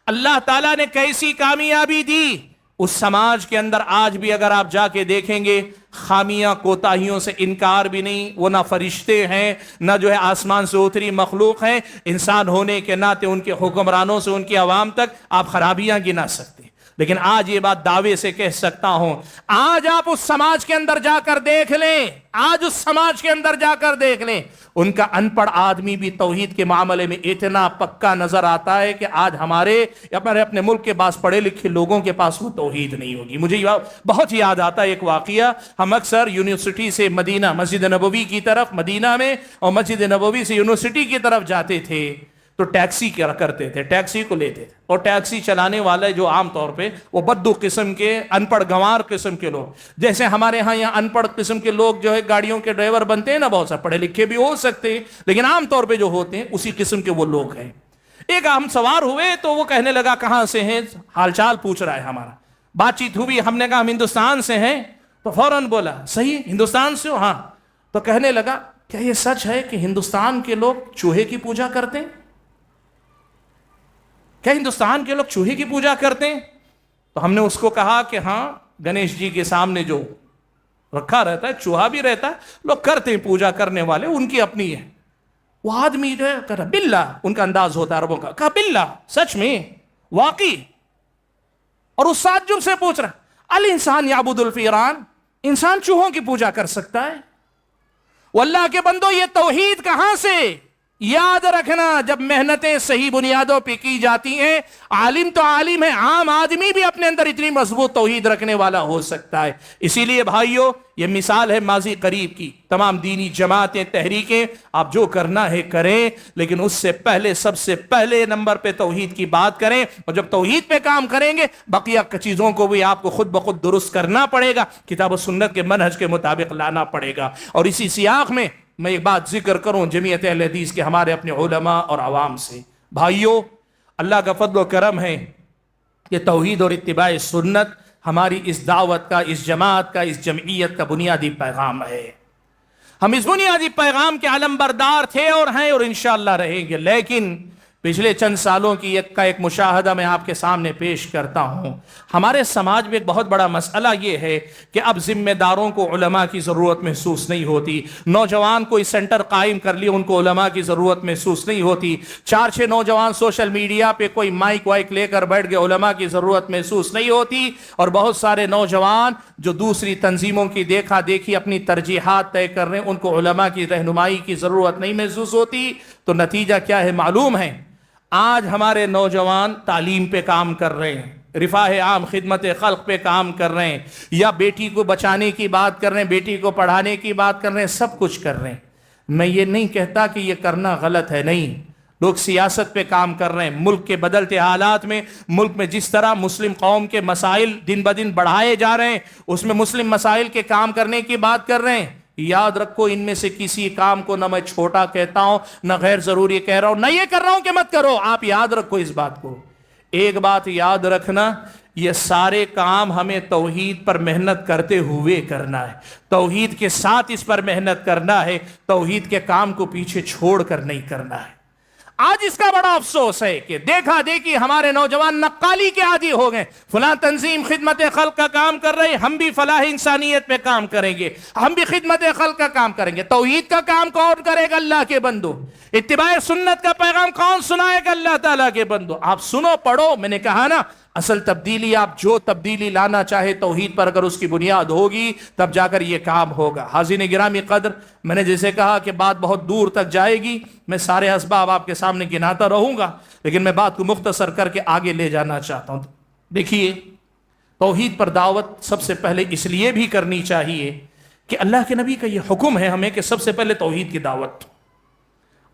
اللہ تعالیٰ نے کیسی کامیابی دی اس سماج کے اندر. آج بھی اگر آپ جا کے دیکھیں گے, خامیاں کوتاہیوں سے انکار بھی نہیں. وہ نہ فرشتے ہیں, نہ جو ہے آسمان سے اتری مخلوق ہیں. انسان ہونے کے ناطے ان کے حکمرانوں سے ان کی عوام تک آپ خرابیاں گنا سکتے ہیں. لیکن آج یہ بات دعوے سے کہہ سکتا ہوں, آج آپ اس سماج کے اندر جا کر دیکھ لیں, آج اس سماج کے اندر جا کر دیکھ لیں, ان کا ان پڑھ آدمی بھی توحید کے معاملے میں اتنا پکا نظر آتا ہے کہ آج ہمارے اپنے ملک کے پاس پڑھے لکھے لوگوں کے پاس وہ توحید نہیں ہوگی. مجھے بہت یاد آتا ہے ایک واقعہ. ہم اکثر یونیورسٹی سے مدینہ, مسجد نبوی کی طرف مدینہ میں, اور مسجد نبوی سے یونیورسٹی کی طرف جاتے تھے تو ٹیکسی کیا کرتے تھے, ٹیکسی کو لیتے تھے, اور ٹیکسی چلانے والے جو عام طور پہ وہ بدو قسم کے, ان پڑھ گنوار قسم کے لوگ, جیسے ہمارے ہاں یہاں ان پڑھ قسم کے لوگ جو ہے گاڑیوں کے ڈرائیور بنتے ہیں نا, بہت سارے پڑھے لکھے بھی ہو سکتے ہیں, لیکن عام طور پہ جو ہوتے ہیں اسی قسم کے وہ لوگ ہیں. ایک ہم سوار ہوئے تو وہ کہنے لگا کہاں سے ہیں, حال چال پوچھ رہا ہے. ہمارا بات چیت ہوئی, ہم نے کہا ہم ہندوستان سے ہیں, تو فوراً بولا صحیح ہندوستان سے ہو؟ ہاں. تو کہنے لگا کیا یہ سچ ہے کہ ہندوستان کے لوگ چوہے کی پوجا کرتے ہیں؟ کیا ہندوستان کے لوگ چوہے کی پوجا کرتے ہیں؟ تو ہم نے اس کو کہا کہ ہاں, گنیش جی کے سامنے جو رکھا رہتا ہے, چوہا بھی رہتا ہے, لوگ کرتے ہیں پوجا کرنے والے, ان کی اپنی ہے. وہ آدمی جو ہے کہہ رہا باللہ, ان کا انداز ہوتا ہے عربوں کا, کہا باللہ, سچ میں, واقعی. اور اس تعجب سے پوچھ رہا الانسان یعبد الفیران, انسان چوہوں کی پوجا کر سکتا ہے؟ واللہ کے بندو یہ توحید کہاں سے؟ یاد رکھنا, جب محنتیں صحیح بنیادوں پہ کی جاتی ہیں, عالم تو عالم ہے, عام آدمی بھی اپنے اندر اتنی مضبوط توحید رکھنے والا ہو سکتا ہے. اسی لیے بھائیو, یہ مثال ہے ماضی قریب کی. تمام دینی جماعتیں, تحریکیں, آپ جو کرنا ہے کریں, لیکن اس سے پہلے, سب سے پہلے نمبر پہ توحید کی بات کریں. اور جب توحید پہ کام کریں گے, بقیہ چیزوں کو بھی آپ کو خود بخود درست کرنا پڑے گا, کتاب و سنت کے منہج کے مطابق لانا پڑے گا. اور اسی سیاق میں میں ایک بات ذکر کروں جمعیت اہل حدیث کے ہمارے اپنے علماء اور عوام سے. بھائیو, اللہ کا فضل و کرم ہے کہ توحید اور اتباع سنت ہماری اس دعوت کا, اس جماعت کا, اس جمعیت کا بنیادی پیغام ہے. ہم اس بنیادی پیغام کے علم بردار تھے اور ہیں اور انشاءاللہ رہیں گے. لیکن پچھلے چند سالوں کی ایک مشاہدہ میں آپ کے سامنے پیش کرتا ہوں. ہمارے سماج میں ایک بہت بڑا مسئلہ یہ ہے کہ اب ذمہ داروں کو علماء کی ضرورت محسوس نہیں ہوتی. نوجوان کوئی سینٹر قائم کر لیا, ان کو علماء کی ضرورت محسوس نہیں ہوتی. 4-6 نوجوان سوشل میڈیا پہ کوئی مائک وائک لے کر بیٹھ گئے, علماء کی ضرورت محسوس نہیں ہوتی. اور بہت سارے نوجوان جو دوسری تنظیموں کی دیکھا دیکھی اپنی ترجیحات طے کر رہے ہیں, ان کو علماء کی رہنمائی کی ضرورت نہیں محسوس ہوتی. تو نتیجہ کیا ہے معلوم ہے؟ آج ہمارے نوجوان تعلیم پہ کام کر رہے ہیں, رفاہ عام, خدمت خلق پہ کام کر رہے ہیں, یا بیٹی کو بچانے کی بات کر رہے ہیں, بیٹی کو پڑھانے کی بات کر رہے ہیں, سب کچھ کر رہے ہیں. میں یہ نہیں کہتا کہ یہ کرنا غلط ہے, نہیں. لوگ سیاست پہ کام کر رہے ہیں. ملک کے بدلتے حالات میں, ملک میں جس طرح مسلم قوم کے مسائل دن بدن بڑھائے جا رہے ہیں, اس میں مسلم مسائل کے کام کرنے کی بات کر رہے ہیں. یاد رکھو, ان میں سے کسی کام کو نہ میں چھوٹا کہتا ہوں, نہ غیر ضروری کہہ رہا ہوں, نہ یہ کر رہا ہوں کہ مت کرو. آپ یاد رکھو اس بات کو. ایک بات یاد رکھنا, یہ سارے کام ہمیں توحید پر محنت کرتے ہوئے کرنا ہے, توحید کے ساتھ اس پر محنت کرنا ہے, توحید کے کام کو پیچھے چھوڑ کر نہیں کرنا ہے. آج اس کا بڑا افسوس ہے کہ دیکھا دیکھی ہمارے نوجوان نقالی کے عادی ہو گئے. فلاں تنظیم خدمت خلق کا کام کر رہے, ہم بھی فلاح انسانیت پہ کام کریں گے, ہم بھی خدمت خلق کا کام کریں گے. توحید کا کام کون کرے گا؟ اللہ کے بندو. اتباع سنت کا پیغام کون سنائے گا؟ اللہ تعالیٰ کے بندو. آپ سنو, پڑھو. میں نے کہا نا, اصل تبدیلی, آپ جو تبدیلی لانا چاہے توحید پر اگر اس کی بنیاد ہوگی تب جا کر یہ کام ہوگا. حاضرین گرامی قدر, میں نے جیسے کہا کہ بات بہت دور تک جائے گی, میں سارے اسباب آپ کے سامنے گناتا رہوں گا, لیکن میں بات کو مختصر کر کے آگے لے جانا چاہتا ہوں. دیکھیے, توحید پر دعوت سب سے پہلے اس لیے بھی کرنی چاہیے کہ اللہ کے نبی کا یہ حکم ہے ہمیں کہ سب سے پہلے توحید کی دعوت.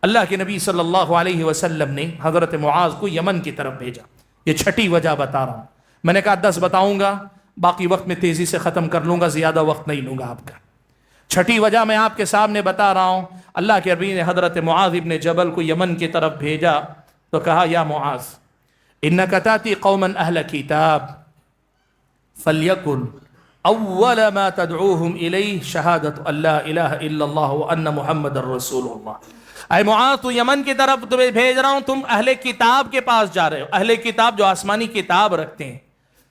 اللہ کے نبی صلی اللہ علیہ وسلم نے حضرت معاذ کو یمن کی طرف بھیجا. یہ چھٹی وجہ بتا رہا ہوں. میں نے کہا 10 بتاؤں گا, باقی وقت میں تیزی سے ختم کر لوں گا, زیادہ وقت نہیں لوں گا آپ کا. چھٹی وجہ میں آپ کے سامنے بتا رہا ہوں. اللہ کے نبی نے حضرت معاذ ابن جبل کو یمن کی طرف بھیجا تو کہا, یا معاذ انک تاتی قوما اہل کتاب فلیکن اول ما تدعوہم الیہ شہادت ان لا الہ الا اللہ وان محمد رسول اللہ. اے معاذ, تو یمن کی طرف تمہیں بھیج رہا ہوں, تم اہل کتاب کے پاس جا رہے ہو. اہل کتاب جو آسمانی کتاب رکھتے ہیں,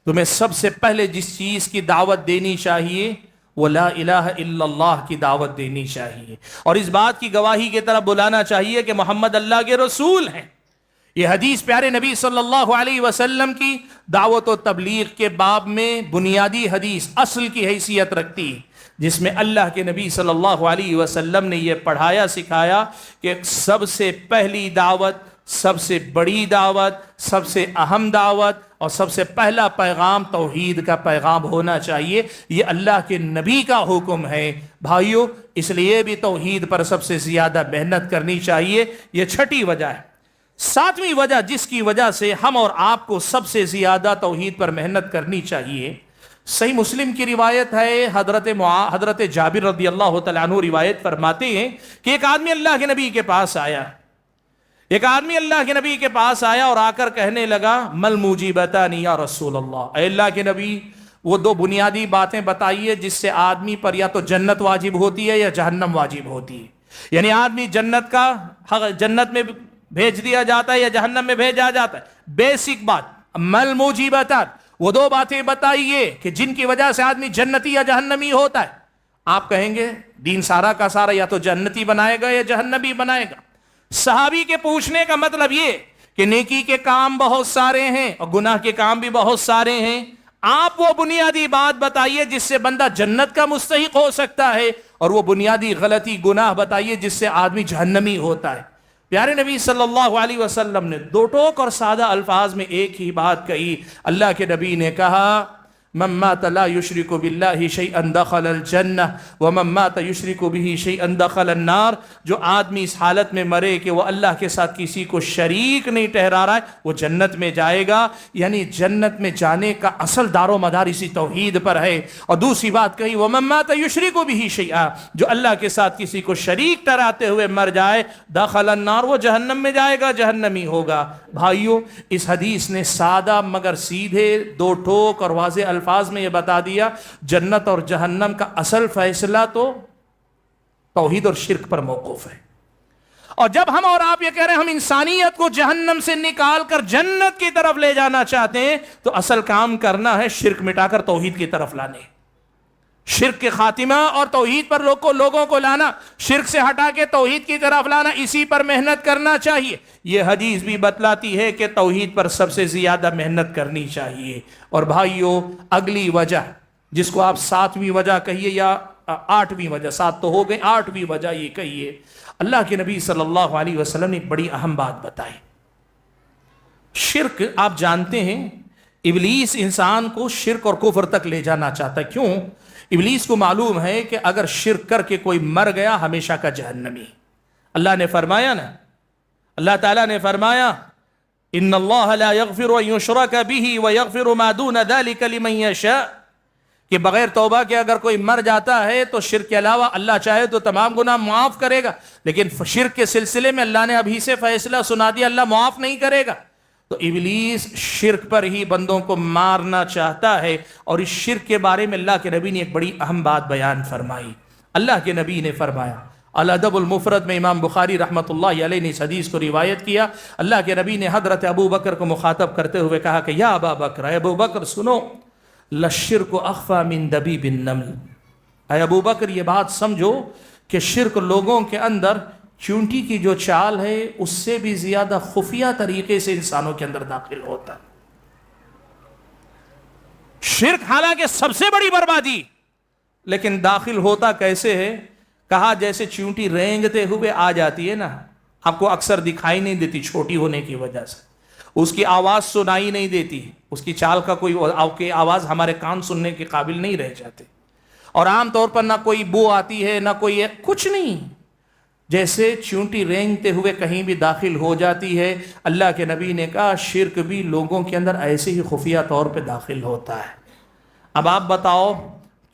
تمہیں سب سے پہلے جس چیز کی دعوت دینی چاہیے وہ لا الہ الا اللہ کی دعوت دینی چاہیے, اور اس بات کی گواہی کی طرف بلانا چاہیے کہ محمد اللہ کے رسول ہیں. یہ حدیث پیارے نبی صلی اللہ علیہ وسلم کی دعوت و تبلیغ کے باب میں بنیادی حدیث, اصل کی حیثیت رکھتی ہے, جس میں اللہ کے نبی صلی اللہ علیہ وسلم نے یہ پڑھایا سکھایا کہ سب سے پہلی دعوت, سب سے بڑی دعوت, سب سے اہم دعوت اور سب سے پہلا پیغام توحید کا پیغام ہونا چاہیے. یہ اللہ کے نبی کا حکم ہے. بھائیو, اس لیے بھی توحید پر سب سے زیادہ محنت کرنی چاہیے. یہ چھٹی وجہ ہے. 7ویں وجہ جس کی وجہ سے ہم اور آپ کو سب سے زیادہ توحید پر محنت کرنی چاہیے, صحیح مسلم کی روایت ہے, حضرت جابر رضی اللہ تعالیٰ عنہ روایت فرماتے ہیں کہ ایک آدمی اللہ کے نبی کے پاس آیا. ایک آدمی اللہ کے نبی کے پاس آیا اور آ کر کہنے لگا, مل موجبتان یا رسول اللہ, اے اللہ کے نبی وہ 2 بنیادی باتیں بتائیے جس سے آدمی پر یا تو جنت واجب ہوتی ہے یا جہنم واجب ہوتی ہے. یعنی آدمی جنت میں بھیج دیا جاتا ہے یا جہنم میں بھیجا جاتا ہے. بیسک بات, مل موجبتان, وہ 2 باتیں بتائیے کہ جن کی وجہ سے آدمی جنتی یا جہنمی ہوتا ہے. آپ کہیں گے دین سارا کا سارا یا تو جنتی بنائے گا یا جہنمی بنائے گا. صحابی کے پوچھنے کا مطلب یہ کہ نیکی کے کام بہت سارے ہیں اور گناہ کے کام بھی بہت سارے ہیں. آپ وہ بنیادی بات بتائیے جس سے بندہ جنت کا مستحق ہو سکتا ہے, اور وہ بنیادی غلطی گناہ بتائیے جس سے آدمی جہنمی ہوتا ہے. پیارے نبی صلی اللہ علیہ وسلم نے دو ٹوک اور سادہ الفاظ میں ایک ہی بات کہی. اللہ کے نبی نے کہا من مات لا یشرک باللہ شیئا دخل الجنہ ومن مات یشرک به شیئا دخل النار. جو آدمی اس حالت میں مرے کہ وہ اللہ کے ساتھ کسی کو شریک نہیں ٹھہرا رہا ہے وہ جنت میں جائے گا. یعنی جنت میں جانے کا اصل دار و مدار اسی توحید پر ہے. اور دوسری بات کہی ومن مات یشرک به شیئا, جو اللہ کے ساتھ کسی کو شریک ٹھہراتے ہوئے مر جائے دخل النار, وہ جہنم میں جائے گا, جہنمی ہوگا. بھائیو, اس حدیث نے سادہ مگر سیدھے دو ٹوک اور واضح الفاظ میں یہ بتا دیا جنت اور جہنم کا اصل فیصلہ تو توحید اور شرک پر موقوف ہے. اور جب ہم اور آپ یہ کہہ رہے ہیں ہم انسانیت کو جہنم سے نکال کر جنت کی طرف لے جانا چاہتے ہیں, تو اصل کام کرنا ہے شرک مٹا کر توحید کی طرف لانے, شرک کے خاتمہ اور توحید پر لوگوں کو لانا, شرک سے ہٹا کے توحید کی طرف لانا, اسی پر محنت کرنا چاہیے. یہ حدیث بھی بتلاتی ہے کہ توحید پر سب سے زیادہ محنت کرنی چاہیے. اور بھائیو, اگلی وجہ جس کو آپ 7ویں وجہ کہیے یا 8ویں وجہ, 7 تو ہو گئے, 8ویں وجہ یہ کہیے, اللہ کے نبی صلی اللہ علیہ وسلم نے ایک بڑی اہم بات بتائی. شرک آپ جانتے ہیں ابلیس انسان کو شرک اور کفر تک لے جانا چاہتا ہے. کیوں؟ ابلیس کو معلوم ہے کہ اگر شرک کر کے کوئی مر گیا ہمیشہ کا جہنمی. اللہ نے فرمایا نا, اللہ تعالیٰ نے فرمایا ان اللہ لا یغفر ان یشرک به ویغفر ما دون ذلک لمن یشاء, کہ بغیر توبہ کے اگر کوئی مر جاتا ہے تو شرک کے علاوہ اللہ چاہے تو تمام گناہ معاف کرے گا, لیکن شرک کے سلسلے میں اللہ نے ابھی سے فیصلہ سنا دیا, اللہ معاف نہیں کرے گا. تو ابلیس شرک پر ہی بندوں کو مارنا چاہتا ہے. اور اس شرک کے بارے میں اللہ کے نبی نے ایک بڑی اہم بات بیان فرمائی. اللہ کے نبی نے فرمایا, الادب المفرد میں امام بخاری رحمۃ اللہ علیہ نے اس حدیث کو روایت کیا. اللہ کے نبی نے حضرت ابو بکر کو مخاطب کرتے ہوئے کہا کہ یا ابا بکر, اے ابو بکر سنو, للشرک اخفی من دبیب النمل. اے ابو بکر یہ بات سمجھو کہ شرک لوگوں کے اندر چونٹی کی جو چال ہے اس سے بھی زیادہ خفیہ طریقے سے انسانوں کے اندر داخل ہوتا ہے. شرک حالانکہ سب سے بڑی بربادی, لیکن داخل ہوتا کیسے ہے؟ کہا جیسے چونٹی رینگتے ہوئے آ جاتی ہے نا, آپ کو اکثر دکھائی نہیں دیتی چھوٹی ہونے کی وجہ سے, اس کی آواز سنائی نہیں دیتی, اس کی چال کا کوئی آواز ہمارے کان سننے کے قابل نہیں رہ جاتے, اور عام طور پر نہ کوئی بو آتی ہے نہ کوئی کچھ نہیں, جیسے چونٹی رینگتے ہوئے کہیں بھی داخل ہو جاتی ہے. اللہ کے نبی نے کہا شرک بھی لوگوں کے اندر ایسے ہی خفیہ طور پہ داخل ہوتا ہے. اب آپ بتاؤ,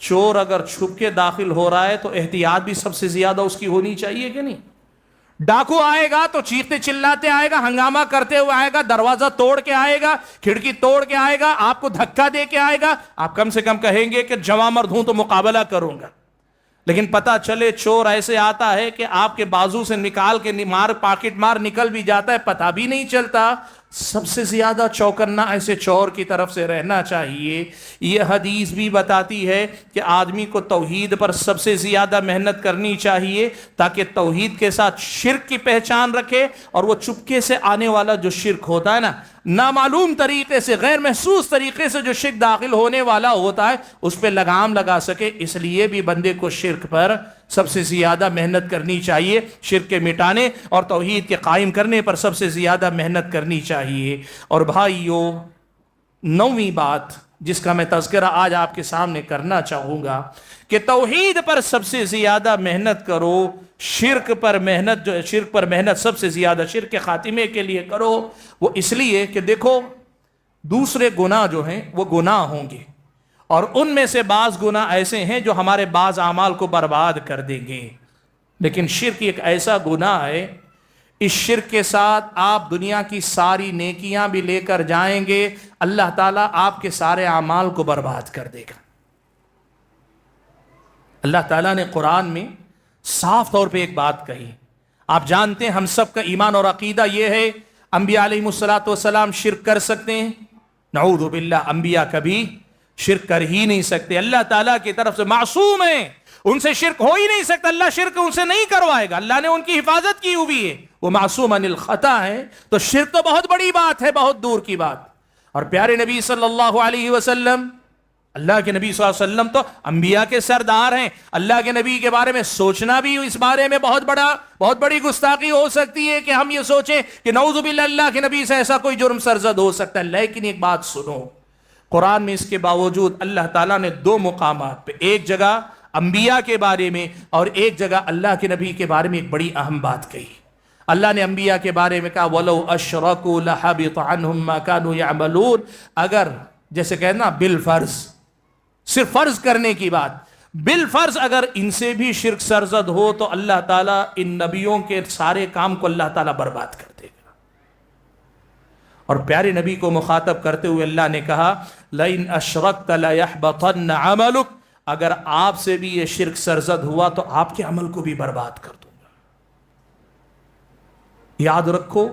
چور اگر چھپ کے داخل ہو رہا ہے تو احتیاط بھی سب سے زیادہ اس کی ہونی چاہیے کہ نہیں؟ ڈاکو آئے گا تو چیختے چلاتے آئے گا, ہنگامہ کرتے ہوئے آئے گا, دروازہ توڑ کے آئے گا, کھڑکی توڑ کے آئے گا, آپ کو دھکا دے کے آئے گا. آپ کم سے کم کہیں گے کہ جواں مرد ہوں تو مقابلہ کروں گا. لیکن پتہ چلے چور ایسے آتا ہے کہ آپ کے بازو سے نکال کے پاکٹ مار نکل بھی جاتا ہے, پتہ بھی نہیں چلتا. سب سے زیادہ چوکنا ایسے چور کی طرف سے رہنا چاہیے. یہ حدیث بھی بتاتی ہے کہ آدمی کو توحید پر سب سے زیادہ محنت کرنی چاہیے تاکہ توحید کے ساتھ شرک کی پہچان رکھے, اور وہ چپکے سے آنے والا جو شرک ہوتا ہے نا, نامعلوم طریقے سے, غیر محسوس طریقے سے جو شرک داخل ہونے والا ہوتا ہے, اس پہ لگام لگا سکے. اس لیے بھی بندے کو شرک پر سب سے زیادہ محنت کرنی چاہیے, شرک کے مٹانے اور توحید کے قائم کرنے پر سب سے زیادہ محنت کرنی چاہیے. اور بھائیو, 9ویں بات جس کا میں تذکرہ آج آپ کے سامنے کرنا چاہوں گا کہ توحید پر سب سے زیادہ محنت کرو, شرک پر محنت سب سے زیادہ شرک کے خاتمے کے لیے کرو. وہ اس لیے کہ دیکھو دوسرے گناہ جو ہیں وہ گناہ ہوں گے, اور ان میں سے بعض گناہ ایسے ہیں جو ہمارے بعض اعمال کو برباد کر دیں گے, لیکن شرک ایک ایسا گناہ ہے, اس شرک کے ساتھ آپ دنیا کی ساری نیکیاں بھی لے کر جائیں گے, اللہ تعالیٰ آپ کے سارے اعمال کو برباد کر دے گا. اللہ تعالیٰ نے قرآن میں صاف طور پہ ایک بات کہی. آپ جانتے ہیں ہم سب کا ایمان اور عقیدہ یہ ہے انبیاء علیہ الصلوۃ والسلام شرک کر سکتے ہیں؟ نعوذ باللہ, انبیاء کبھی شرک کر ہی نہیں سکتے. اللہ تعالیٰ کی طرف سے معصوم ہیں, ان سے شرک ہو ہی نہیں سکتا، اللہ شرک ان سے نہیں کروائے گا، اللہ نے ان کی حفاظت کی ہوئی ہے، وہ معصوم عن الخطا ہے، تو شرک تو بہت بڑی بات ہے، بہت دور کی بات۔ اور پیارے نبی صلی اللہ علیہ وسلم، اللہ کے نبی صلی اللہ علیہ وسلم تو انبیاء کے سردار ہیں، اللہ کے نبی کے بارے میں سوچنا بھی اس بارے میں بہت بڑی گستاخی ہو سکتی ہے کہ ہم یہ سوچیں کہ نعوذ باللہ اللہ کے نبی سے ایسا کوئی جرم سرزد ہو سکتا ہے۔ لیکن ایک بات سنو، قرآن میں اس کے باوجود اللہ تعالیٰ نے دو مقامات پہ، ایک جگہ انبیاء کے بارے میں اور ایک جگہ اللہ کے نبی کے بارے میں ایک بڑی اہم بات کہی۔ اللہ نے انبیاء کے بارے میں کہا وَلَوْ أَشْرَكُوا لَحَبِطَ عَنْهُمْ مَا كَانُوا يَعْمَلُونَ، اگر جیسے کہنا بالفرض، صرف فرض کرنے کی بات، بالفرض اگر ان سے بھی شرک سرزد ہو تو اللہ تعالیٰ ان نبیوں کے سارے کام کو اللہ تعالیٰ برباد کر دے گا۔ اور پیارے نبی کو مخاطب کرتے ہوئے اللہ نے کہا لَإِنْ أَشْرَكْتَ لَيَحْبَطَنَّ عَمَلُكَ، اگر آپ سے بھی یہ شرک سرزد ہوا تو آپ کے عمل کو بھی برباد کر دوں گا۔ یاد رکھو،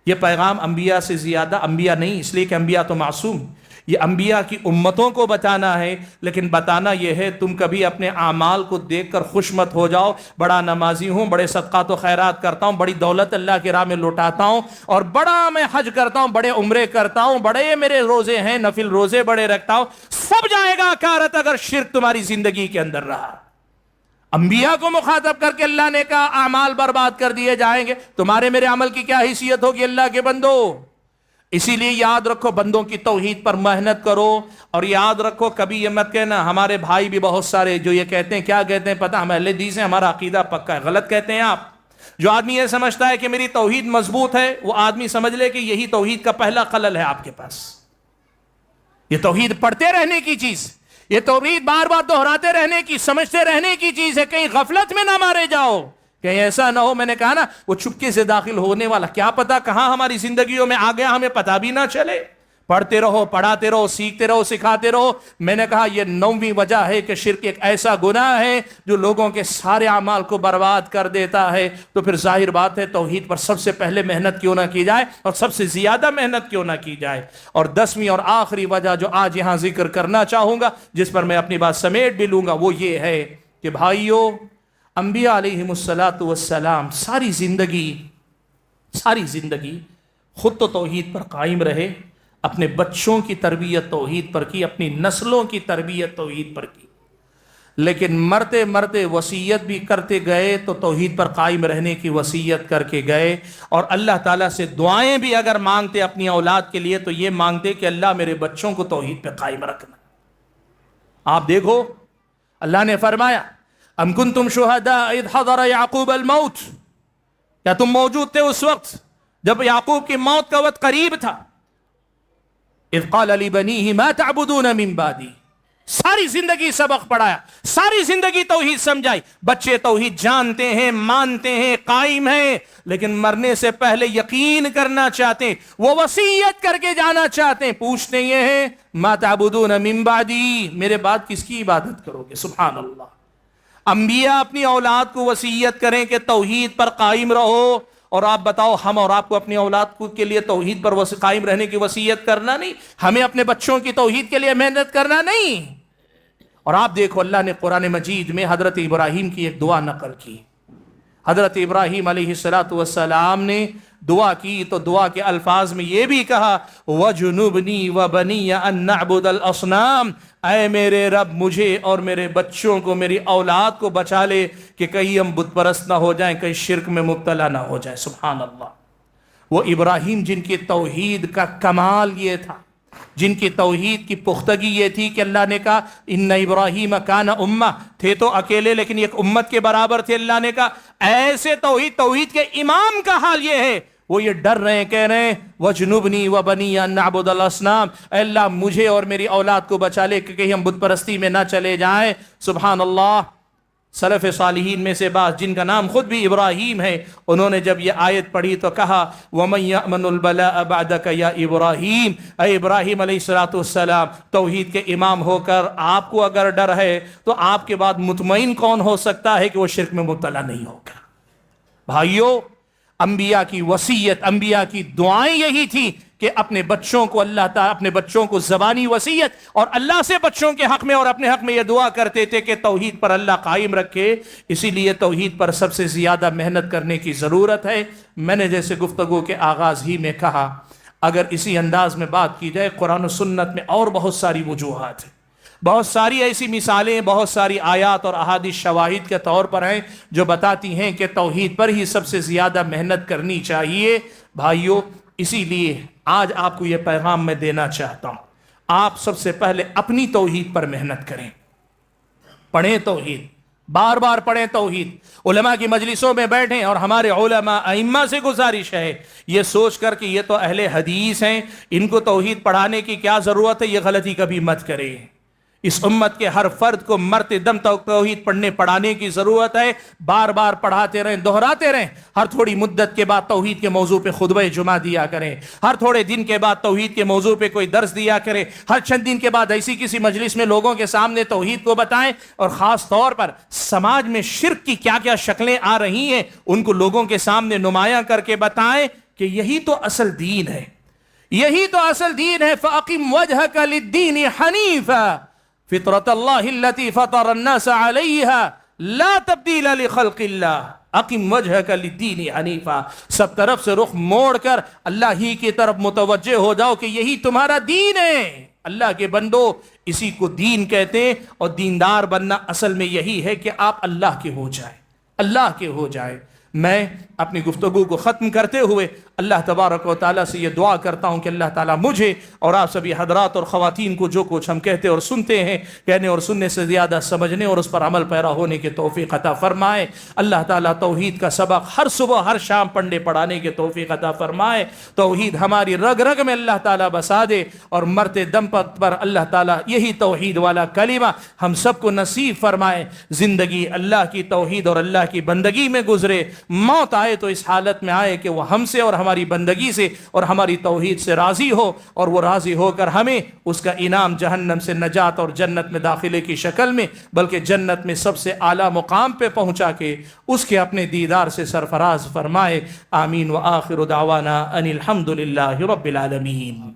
یہ پیغام انبیاء سے زیادہ، انبیاء نہیں اس لیے کہ انبیاء تو معصوم، یہ انبیاء کی امتوں کو بتانا ہے، لیکن بتانا یہ ہے تم کبھی اپنے اعمال کو دیکھ کر خوش مت ہو جاؤ، بڑا نمازی ہوں، بڑے صدقات و خیرات کرتا ہوں، بڑی دولت اللہ کی راہ میں لوٹاتا ہوں، اور بڑا میں حج کرتا ہوں، بڑے عمرے کرتا ہوں، بڑے میرے روزے ہیں، نفل روزے بڑے رکھتا ہوں، سب جائے گا کارت اگر شرک تمہاری زندگی کے اندر رہا۔ انبیاء کو مخاطب کر کے اللہ نے کہا اعمال برباد کر دیے جائیں گے، تمہارے میرے عمل کی کیا حیثیت ہوگی اللہ کے بندو؟ اسی لیے یاد رکھو بندوں کی توحید پر محنت کرو، اور یاد رکھو کبھی یہ مت کہنا، ہمارے بھائی بھی بہت سارے جو یہ کہتے ہیں، کیا کہتے ہیں پتہ، ہم اہل حدیث ہیں، ہمارا عقیدہ پکا ہے، غلط کہتے ہیں آپ۔ جو آدمی یہ سمجھتا ہے کہ میری توحید مضبوط ہے، وہ آدمی سمجھ لے کہ یہی توحید کا پہلا خلل ہے آپ کے پاس۔ یہ توحید پڑھتے رہنے کی چیز، یہ توحید بار بار دہراتے رہنے کی، سمجھتے رہنے کی چیز ہے، کہیں غفلت میں نہ مارے جاؤ، کہیں ایسا نہ ہو، میں نے کہا نا وہ چپکے سے داخل ہونے والا، کیا پتا کہاں ہماری زندگیوں میں آ گیا، ہمیں پتا بھی نہ چلے۔ پڑھتے رہو، پڑھاتے رہو، سیکھتے رہو، سکھاتے رہو۔ میں نے کہا یہ 9ویں وجہ ہے کہ شرک ایک ایسا گناہ ہے جو لوگوں کے سارے اعمال کو برباد کر دیتا ہے۔ تو پھر ظاہر بات ہے توحید پر سب سے پہلے محنت کیوں نہ کی جائے، اور سب سے زیادہ محنت کیوں نہ کی جائے۔ اور 10ویں اور آخری وجہ جو آج یہاں ذکر کرنا چاہوں گا، جس پر میں اپنی بات سمیٹ بھی لوں گا، وہ یہ ہے کہ بھائیو، انبیاء علیہم السلام ساری زندگی خود تو توحید پر قائم رہے، اپنے بچوں کی تربیت توحید پر کی، اپنی نسلوں کی تربیت توحید پر کی، لیکن مرتے مرتے وصیت بھی کرتے گئے تو توحید پر قائم رہنے کی وصیت کر کے گئے، اور اللہ تعالیٰ سے دعائیں بھی اگر مانگتے اپنی اولاد کے لیے تو یہ مانگتے کہ اللہ میرے بچوں کو توحید پہ قائم رکھنا۔ آپ دیکھو اللہ نے فرمایا ام کنتم شہداء اذ حضر یعقوب الموت، کیا تم موجود تھے اس وقت جب یعقوب کی موت کا وقت قریب تھا؟ اذ قال لبنیہ ما تعبدون من بعدی، ساری زندگی سبق پڑھایا، ساری زندگی توحید سمجھائی، بچے توحید جانتے ہیں، مانتے ہیں، قائم ہیں، لیکن مرنے سے پہلے یقین کرنا چاہتے ہیں، وہ وصیت کر کے جانا چاہتے ہیں، پوچھتے یہ ہیں ما تعبدون من بعدی، میرے بعد کس کی عبادت کرو گے؟ سبحان اللہ۔ انبیاء اپنی اولاد کو وصیت کریں کہ توحید پر قائم رہو، اور آپ بتاؤ ہم اور آپ کو اپنی اولاد کے لیے توحید پر قائم رہنے کی وصیت کرنا نہیں؟ ہمیں اپنے بچوں کی توحید کے لیے محنت کرنا نہیں؟ اور آپ دیکھو اللہ نے قرآن مجید میں حضرت ابراہیم کی ایک دعا نقل کی۔ حضرت ابراہیم علیہ السلام نے دعا کی تو دعا کے الفاظ میں یہ بھی کہا وَجُنُبْنِي وَبَنِيَّ أَن نَعْبُدَ الْأَصْنَامِ، اے میرے رب مجھے اور میرے بچوں کو، میری اولاد کو بچا لے کہ کہیں ہم بت پرست نہ ہو جائیں، کہیں شرک میں مبتلا نہ ہو جائیں۔ سبحان اللہ۔ وہ ابراہیم جن کی توحید کا کمال یہ تھا، جن کی توحید کی پختگی یہ تھی کہ اللہ نے کہا ان ابراہیم کان امہ، تھے تو اکیلے لیکن ایک امت کے برابر تھے۔ اللہ نے کہا ایسے توحید کے امام کا حال یہ ہے، وہ یہ ڈر رہے ہیں، کہہ رہے ہیں وَجْنُبْنِي وَبَنِيَّ أَن نَعْبُدَ الْأَصْنَامِ، اے اللہ مجھے اور میری اولاد کو بچا لے کہ کہیں ہم بت پرستی میں نہ چلے جائیں۔ سبحان اللہ۔ سلف صالحین میں سے بعض جن کا نام خود بھی ابراہیم ہے، انہوں نے جب یہ آیت پڑھی تو کہا وَمَن يَأْمَنُ الْبَلَاءَ بَعْدَكَ يَا إِبْرَاهِيمُ، اے ابراہیم علیہ السلام توحید کے امام ہو کر آپ کو اگر ڈر ہے تو آپ کے بعد مطمئن کون ہو سکتا ہے کہ وہ شرک میں مبتلا نہیں ہوگا؟ بھائیو، انبیاء کی وصیت، انبیاء کی دعائیں یہی تھی کہ اپنے بچوں کو اللہ تعالیٰ اپنے بچوں کو زبانی وصیت اور اللہ سے بچوں کے حق میں اور اپنے حق میں یہ دعا کرتے تھے کہ توحید پر اللہ قائم رکھے. اسی لیے توحید پر سب سے زیادہ محنت کرنے کی ضرورت ہے. میں نے جیسے گفتگو کے آغاز ہی میں کہا، اگر اسی انداز میں بات کی جائے قرآن و سنت میں اور بہت ساری وجوہات ہیں، بہت ساری ایسی مثالیں، بہت ساری آیات اور احادیث شواہد کے طور پر ہیں جو بتاتی ہیں کہ توحید پر ہی سب سے زیادہ محنت کرنی چاہیے. بھائیو، اسی لیے آج آپ کو یہ پیغام میں دینا چاہتا ہوں، آپ سب سے پہلے اپنی توحید پر محنت کریں، پڑھیں توحید، بار بار پڑھیں توحید، علماء کی مجلسوں میں بیٹھیں. اور ہمارے علماء ائمہ سے گزارش ہے یہ سوچ کر کہ یہ تو اہل حدیث ہیں، ان کو توحید پڑھانے کی کیا ضرورت ہے، یہ غلطی کبھی مت کریں. اس امت کے ہر فرد کو مرتے دم تک توحید پڑھنے پڑھانے کی ضرورت ہے. بار بار پڑھاتے رہیں، دہراتے رہیں. ہر تھوڑی مدت کے بعد توحید کے موضوع پہ خطبہ جمعہ دیا کریں، ہر تھوڑے دن کے بعد توحید کے موضوع پہ کوئی درس دیا کریں، ہر چند دن کے بعد ایسی کسی مجلس میں لوگوں کے سامنے توحید کو بتائیں. اور خاص طور پر سماج میں شرک کی کیا کیا شکلیں آ رہی ہیں ان کو لوگوں کے سامنے نمایاں کر کے بتائیں کہ یہی تو اصل دین ہے، یہی تو اصل دین ہے. فَأَقِمْ وَجْهَكَ لِلدِّينِ حَنِيفًا فطرت اللہ التي فطر الناس علیها لا تبدیل لخلق اللہ. اقم وجہک للدین حنیفا، سب طرف سے رخ موڑ کر اللہ ہی کی طرف متوجہ ہو جاؤ کہ یہی تمہارا دین ہے. اللہ کے بندو، اسی کو دین کہتے ہیں. اور دیندار بننا اصل میں یہی ہے کہ آپ اللہ کے ہو جائیں، اللہ کے ہو جائیں. میں اپنی گفتگو کو ختم کرتے ہوئے اللہ تبارک و تعالیٰ سے یہ دعا کرتا ہوں کہ اللہ تعالیٰ مجھے اور آپ سبھی حضرات اور خواتین کو جو کچھ ہم کہتے اور سنتے ہیں، کہنے اور سننے سے زیادہ سمجھنے اور اس پر عمل پیرا ہونے کے توفیق عطا فرمائے. اللہ تعالیٰ توحید کا سبق ہر صبح ہر شام پڑھنے پڑھانے کے توفیق عطا فرمائے. توحید ہماری رگ رگ میں اللہ تعالیٰ بسا دے اور مرتے دم پر اللہ تعالیٰ یہی توحید والا کلمہ ہم سب کو نصیب فرمائے. زندگی اللہ کی توحید اور اللہ کی بندگی میں گزرے، موت آئے تو اس حالت میں آئے کہ وہ ہم سے اور ہماری بندگی سے اور ہماری توحید سے راضی ہو، اور وہ راضی ہو کر ہمیں اس کا انعام جہنم سے نجات اور جنت میں داخلے کی شکل میں، بلکہ جنت میں سب سے اعلیٰ مقام پہ پہنچا کے اس کے اپنے دیدار سے سرفراز فرمائے. آمین. وآخر دعوانا ان الحمد للہ رب العالمین.